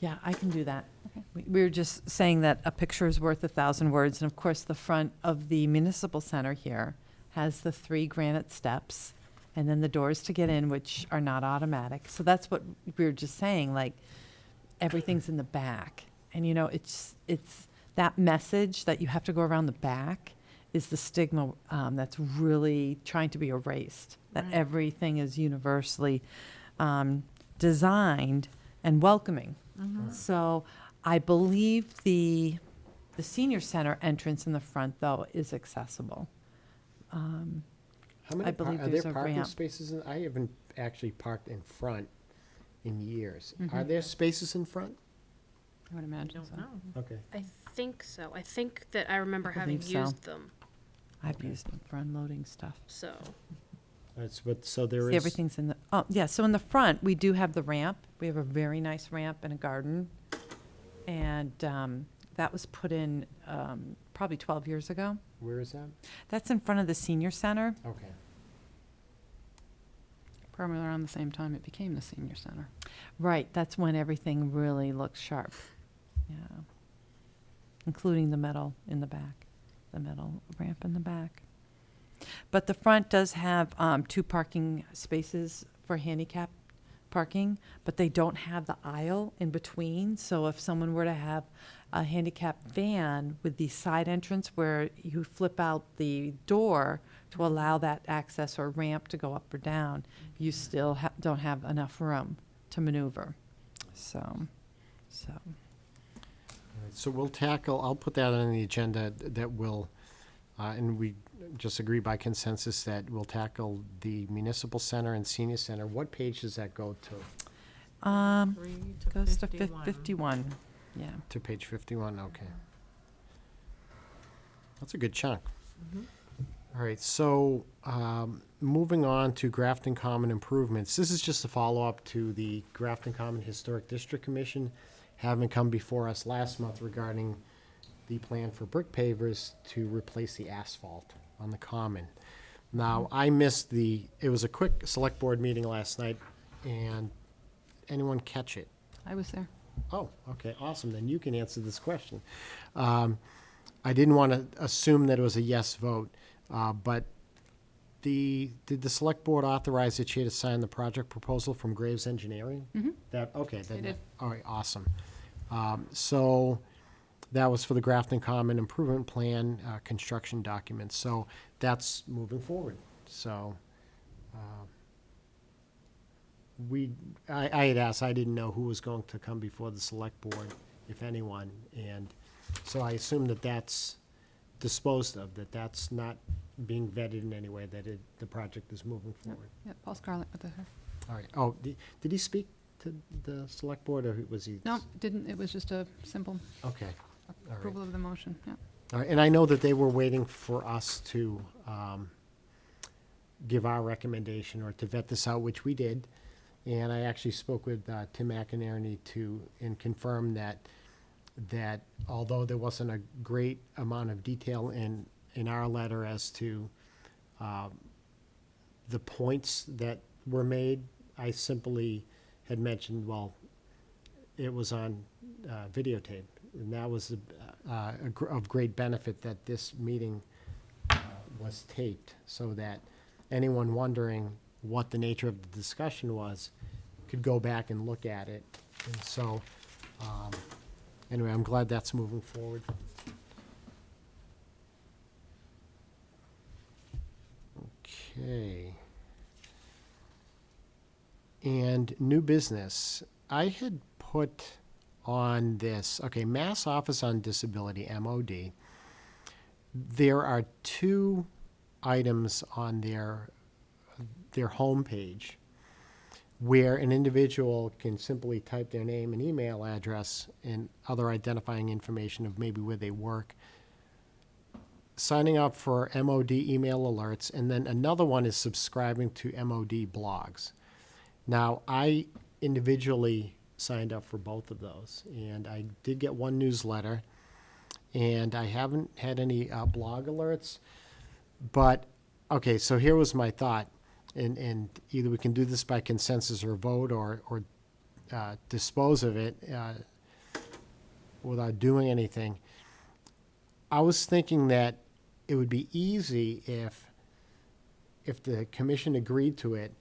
yeah, I can do that. Okay. We were just saying that a picture is worth 1,000 words, and of course, the front of the municipal center here has the 3 granite steps, and then the doors to get in, which are not automatic. So that's what we were just saying, like, everything's in the back. And, you know, it's that message that you have to go around the back is the stigma that's really trying to be erased, that Right. everything is universally designed and welcoming. So I believe the senior center entrance in the front, though, is accessible. How I many, believe are there's there a parking ramp. spaces? I haven't actually parked in front in years. Are Mhm. there spaces in front? I would I imagine don't so. know. Okay. I think so. I think that I remember I having believe so. used them, I've Okay. used them for unloading stuff. so. So there See, is. everything's in the, oh, yeah, so in the front, we do have the ramp. We have a very nice ramp and a garden. And that was put in probably 12 years ago. Where is that? That's in front of the senior center. Okay. Probably around the same time it became the senior center. Right, that's when everything really looks sharp. Yeah. Including the metal in the back, the metal ramp in the back. But the front does have 2 parking spaces for handicap parking, but they don't have the aisle in between. So if someone were to have a handicap van with the side entrance where you flip out the door to allow that access or ramp to go up or down, you still don't have enough room to maneuver. So. All right, so we'll tackle, I'll put that on the agenda that will, and we just agree by consensus that we'll tackle the municipal center and senior center. What page does that go to? 3 to Goes to 51. 51, yeah. To page 51, okay. That's a good chunk. Mhm. All right, so moving on to Grafton Common improvements. This is just a follow-up to the Grafton Common Historic District Commission having come before us last month regarding the plan for brick pavers to replace the asphalt on the common. Now, I missed it was a quick select board meeting last night, and anyone catch it? I was there. Oh, okay, awesome. Then you can answer this question. I didn't want to assume that it was a yes vote, but did the select board authorize the chair to sign the project proposal from Graves Engineering? Okay, then, did. all right, awesome. So that was for the Grafton Common Improvement Plan, construction documents. So that's moving forward. So, I had asked, I didn't know who was going to come before the select board, if anyone, and so I assume that that's disposed of, that that's not being vetted in any way, that the project is moving Yeah, forward. yeah, Paul Scarlett with the, All right. Oh, did he speak to the select board, or was he? no, didn't, it was just a simple Okay. All right. approval of the motion, yeah. All right, and I know that they were waiting for us to give our recommendation or to vet this out, which we did. And I actually spoke with Tim McInerney and confirmed that although there wasn't a great amount of detail in our letter as to the points that were made, I simply had mentioned, well, it was on videotape. And that was of great benefit that this meeting was taped, so that anyone wondering what the nature of the discussion was could go back and look at it. And so, anyway, I'm glad that's moving forward. Okay. And new business. I had put on this, okay, Mass Office on Disability, MOD. There are two items on their homepage where an individual can simply type their name and email address and other identifying information of maybe where they work, signing up for MOD email alerts, and then another one is subscribing to MOD blogs. Now, I individually signed up for both of those, and I did get one newsletter, and I haven't had any blog alerts. But, okay, so here was my thought, and either we can do this by consensus or vote, or dispose of it without doing anything. I was thinking that it would be easy if the commission agreed to it,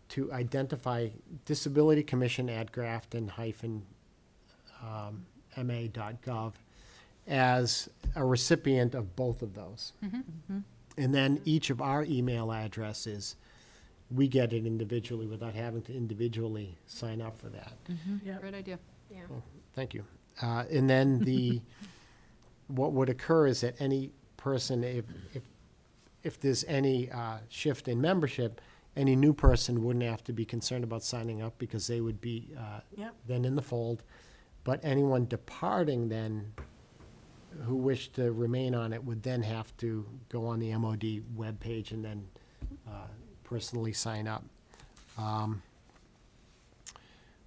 to identify Disability Commission at grafton-ma.gov as a recipient of both of those. And then each of our email addresses, we get it individually without having to individually sign up for that. Yep. Great idea. Yeah. Thank you. And then what would occur is that any person, if there's any shift in membership, any new person wouldn't have to be concerned about signing up because they would be Yep. then in the fold. But anyone departing then, who wish to remain on it, would then have to go on the MOD webpage and then personally sign up.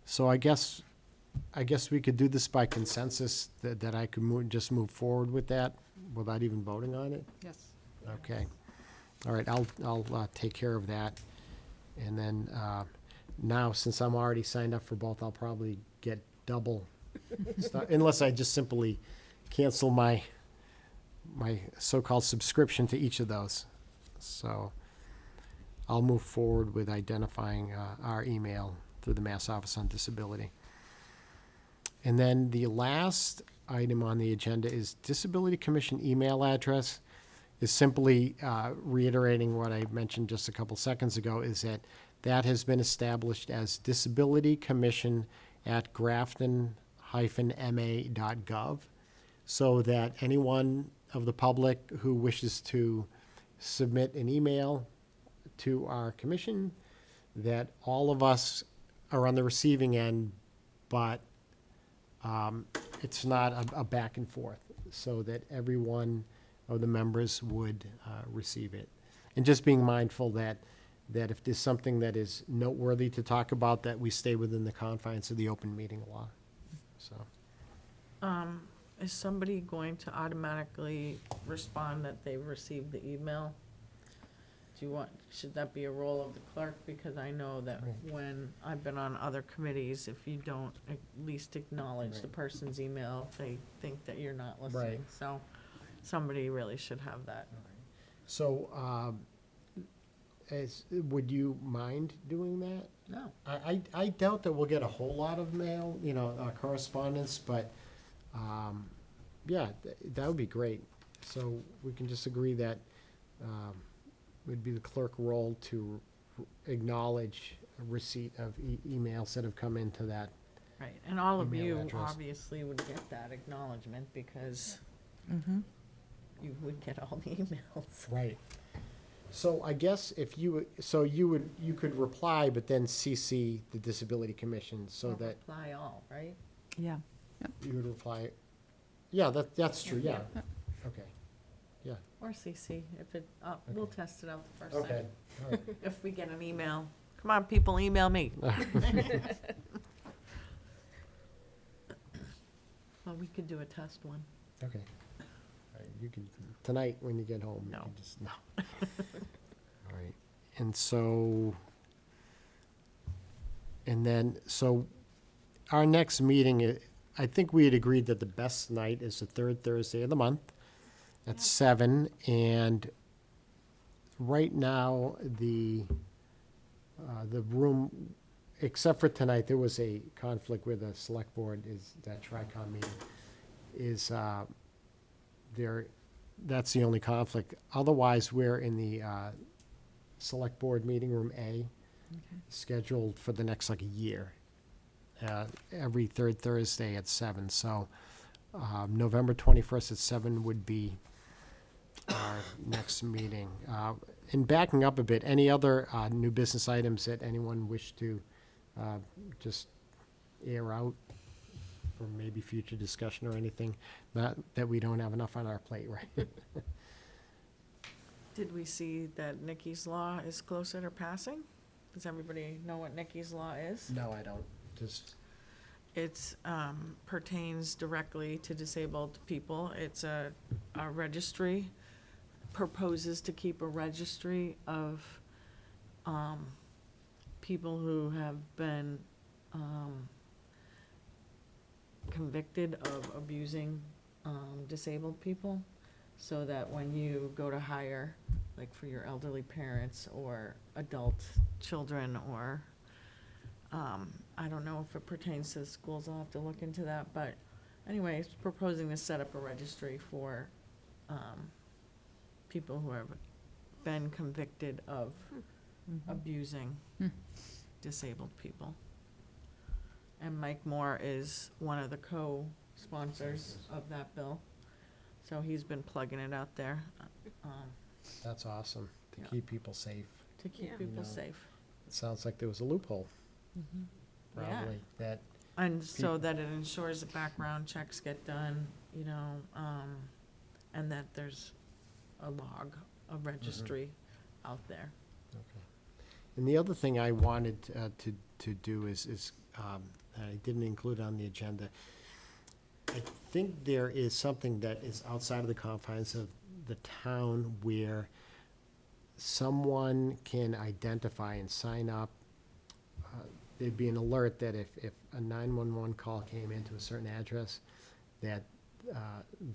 So I guess we could do this by consensus, that I could just move forward with that without even voting on it? Yes. Okay. All right, I'll take care of that. And then, now, since I'm already signed up for both, I'll probably get double stuff, unless I just simply cancel my so-called subscription to each of those. So I'll move forward with identifying our email through the Mass Office on Disability. And then the last item on the agenda is Disability Commission email address. Is simply reiterating what I mentioned just a couple seconds ago, is that has been established as disabilitycommission@grafton-ma.gov, so that anyone of the public who wishes to submit an email to our commission, that all of us are on the receiving end, but it's not a back and forth, so that everyone of the members would receive it. And just being mindful that if there's something that is noteworthy to talk about, that we stay within the confines of the open meeting law. So, Is somebody going to automatically respond that they've received the email? Should that be a role of the clerk? Because I know that Right. when I've been on other committees, if you don't at least acknowledge the Right. person's email, they think that you're not listening. Right. So somebody really should have that. so would you mind doing that? No. I doubt that we'll get a whole lot of mail, correspondence, but, yeah, that would be great. So we can just agree that, would be the clerk role to acknowledge a receipt of emails that have come into that. Right, and all of Email you address. obviously would get that acknowledgement because you would get all the emails. Right. So I guess if you, you could reply, but then CC the Disability Commission so that Reply all, right? Yeah. you would reply. Yeah, that's true, yeah. Okay, Or CC, if it, we'll Okay. test it out the first okay, time. all right. If we get an email. Come on, people, email me. Well, we could do a test one. Okay. All right, you can, tonight when you get home. you No. can just- No. All right, and so, and then, so our next meeting, I think we had agreed that the best night is the third Thursday of the month at 7, and right now, the room, except for tonight, there was a conflict with the select board, is that TRICOM meeting, is, there, that's the only conflict. Otherwise, we're in the, select board meeting room A, scheduled for the next, like, a year. Every third Thursday at 7, so, November 21st at 7 would be our next meeting. And backing up a bit, any other new business items that anyone wish to just air out for maybe future discussion or anything? Not that we don't have enough on our plate, right? Did we see that Nikki's Law is closer to passing? Does everybody know what Nikki's Law is? No, I don't. Just, It's, pertains directly to disabled people. It's a registry, proposes to keep a registry of, people who have been, convicted of abusing, disabled people. So that when you go to hire, like for your elderly parents or adult children or, I don't know if it pertains to the schools, I'll have to look into that, but anyway, it's proposing to set up a registry for, people who have been convicted of abusing Hmm. disabled people. And Mike Moore is one of the co-sponsors of that bill, so he's been plugging it out there, that's awesome, to Yeah. keep people safe. to keep Yeah. people No. safe. It sounds like there was a loophole, Yeah. probably, that, And so People- that it ensures that background checks get done, you know, and that there's a log, a registry out there. okay. And the other thing I wanted to do is, I didn't include on the agenda, I think there is something that is outside of the confines of the town where someone can identify and sign up. There'd be an alert that if a 911 call came into a certain address, that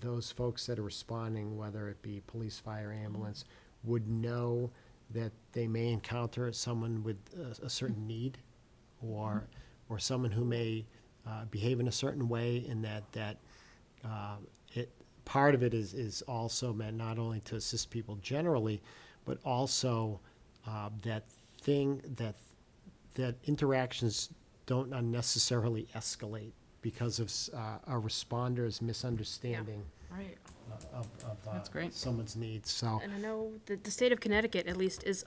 those folks that are responding, whether it be police, fire, ambulance, would know that they may encounter someone with a certain need, or someone who may behave in a certain way, and that part of it is also meant not only to assist people generally, but also that interactions don't unnecessarily escalate because of a responder's misunderstanding Right. of That's great. someone's needs, so. And I know the state of Connecticut at least is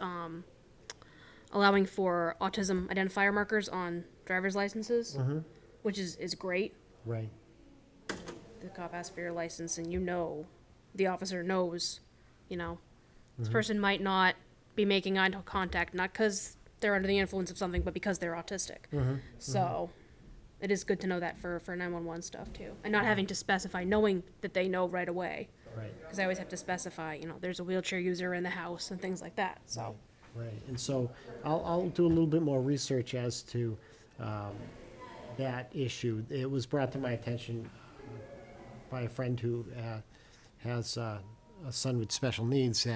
allowing for autism identifier markers on driver's licenses, which is great. Right, The cop asks for your license, and the officer knows, this person might not be making eye contact, not because they're under the influence of something, but because they're autistic. So it is good to know that for 911 stuff too, and not having to specify, knowing that they know right away. right. Because I always have to specify, there's a wheelchair user in the house and things like that. So Right, and so I'll do a little bit more research as to that issue. It was brought to my attention by a friend who has a son with special needs,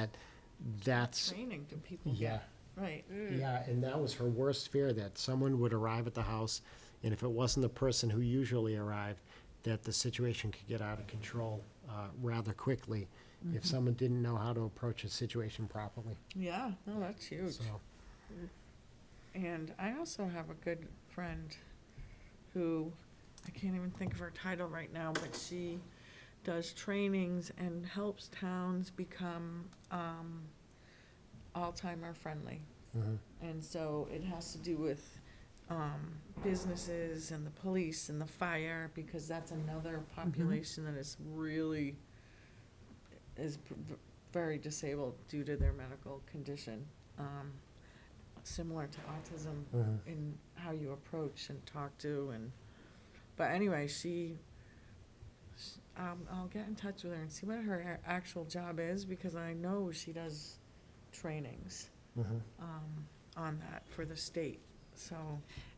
that's, Training to people. yeah, Right. yeah, and that was her worst fear, that someone would arrive at the house, and if it wasn't the person who usually arrived, that the situation could get out of control rather quickly if someone didn't know how to approach a situation properly, Yeah, no, that's huge. so. And I also have a good friend who, I can't even think of her title right now, but she does trainings and helps towns become Alzheimer friendly. And so it has to do with businesses and the police and the fire, because that's another population that is really, very disabled due to their medical condition. Similar to autism in how you approach and talk to, and, but anyway, I'll get in touch with her and see what her actual job is, because I know she does trainings on that for the state, so.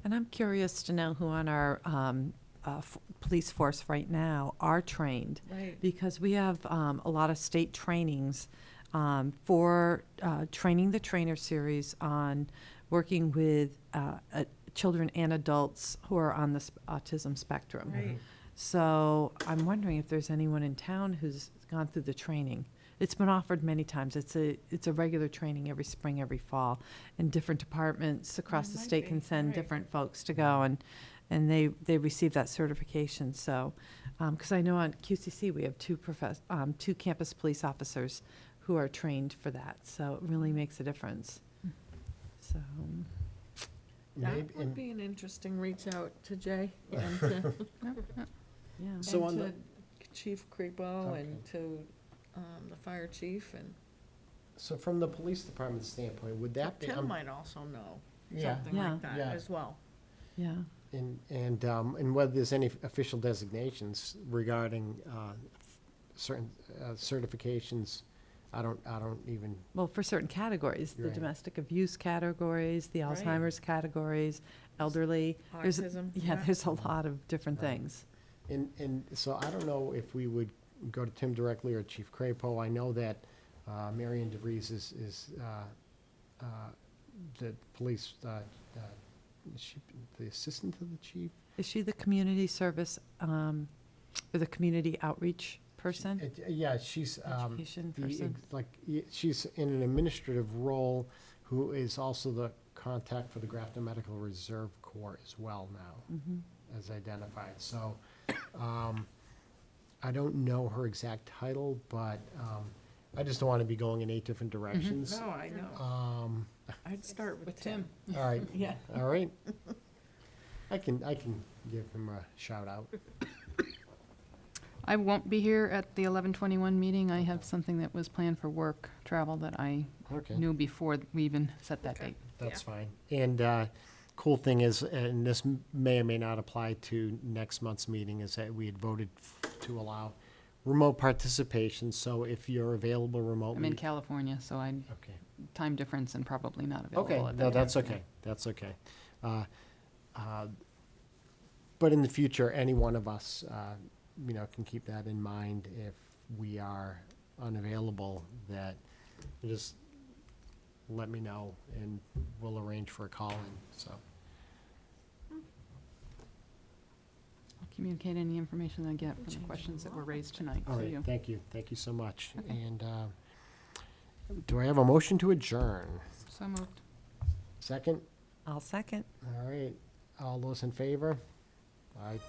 And I'm curious to know who on our police force right now are trained. Right. Because we have a lot of state trainings for training the trainer series on working with children and adults who are on the autism spectrum. Right. So I'm wondering if there's anyone in town who's gone through the training. It's been offered many times. It's a regular training every spring, every fall, and different departments across the might state be, can send right. different folks to go, and they receive that certification. So, because I know on QCC we have two campus police officers who are trained for that. So it really makes a difference. So That Maybe- would and- be an interesting reach out to Jay and to, yeah. So on and the- to Chief Crepo and to the fire chief, and So from the police department standpoint, would that be? Tim might also know Yeah. something Yeah. like that Yeah. as well. Yeah. And whether there's any official designations regarding certain certifications, I don't even, Well, for certain categories, the Right. domestic abuse categories, the Right. Alzheimer's categories, elderly. There's a- Autism. Yeah, there's a lot of different Right. things. and so I don't know if we would go to Tim directly or Chief Crapo. I know that Marion DeVries is the police, is she the assistant to the chief? Is she the community service, or the community outreach person? Yeah, she's, Education person? she's in an administrative role, who is also the contact for the Grafton Medical Reserve Corps as well now, as identified. So, I don't know her exact title, but, I just don't want to be going in 8 different directions. No, I know. I'd start with With Tim. All right, Yeah. all right. I can give him a shout out. I won't be here at the 11:21 meeting. I have something that was planned for work travel that I Okay. knew before we even set that Okay. date. That's fine. And cool thing is, and this may or may not apply to next month's meeting, is that we had voted to allow remote participation. So if you're available I'm in remotely. California, so I'm Okay. time difference and probably not available Okay, at no, that that's time. okay. That's okay. But in the future, any one of us, can keep that in mind if we are unavailable, that you just let me know and we'll arrange for a call-in, so. I'll communicate any information I get from the Change questions the that were law. raised tonight All to right, you. thank you. Thank you so much. And do I have a motion to adjourn? So moved. Second? I'll second. All right. All those in favor? Aye.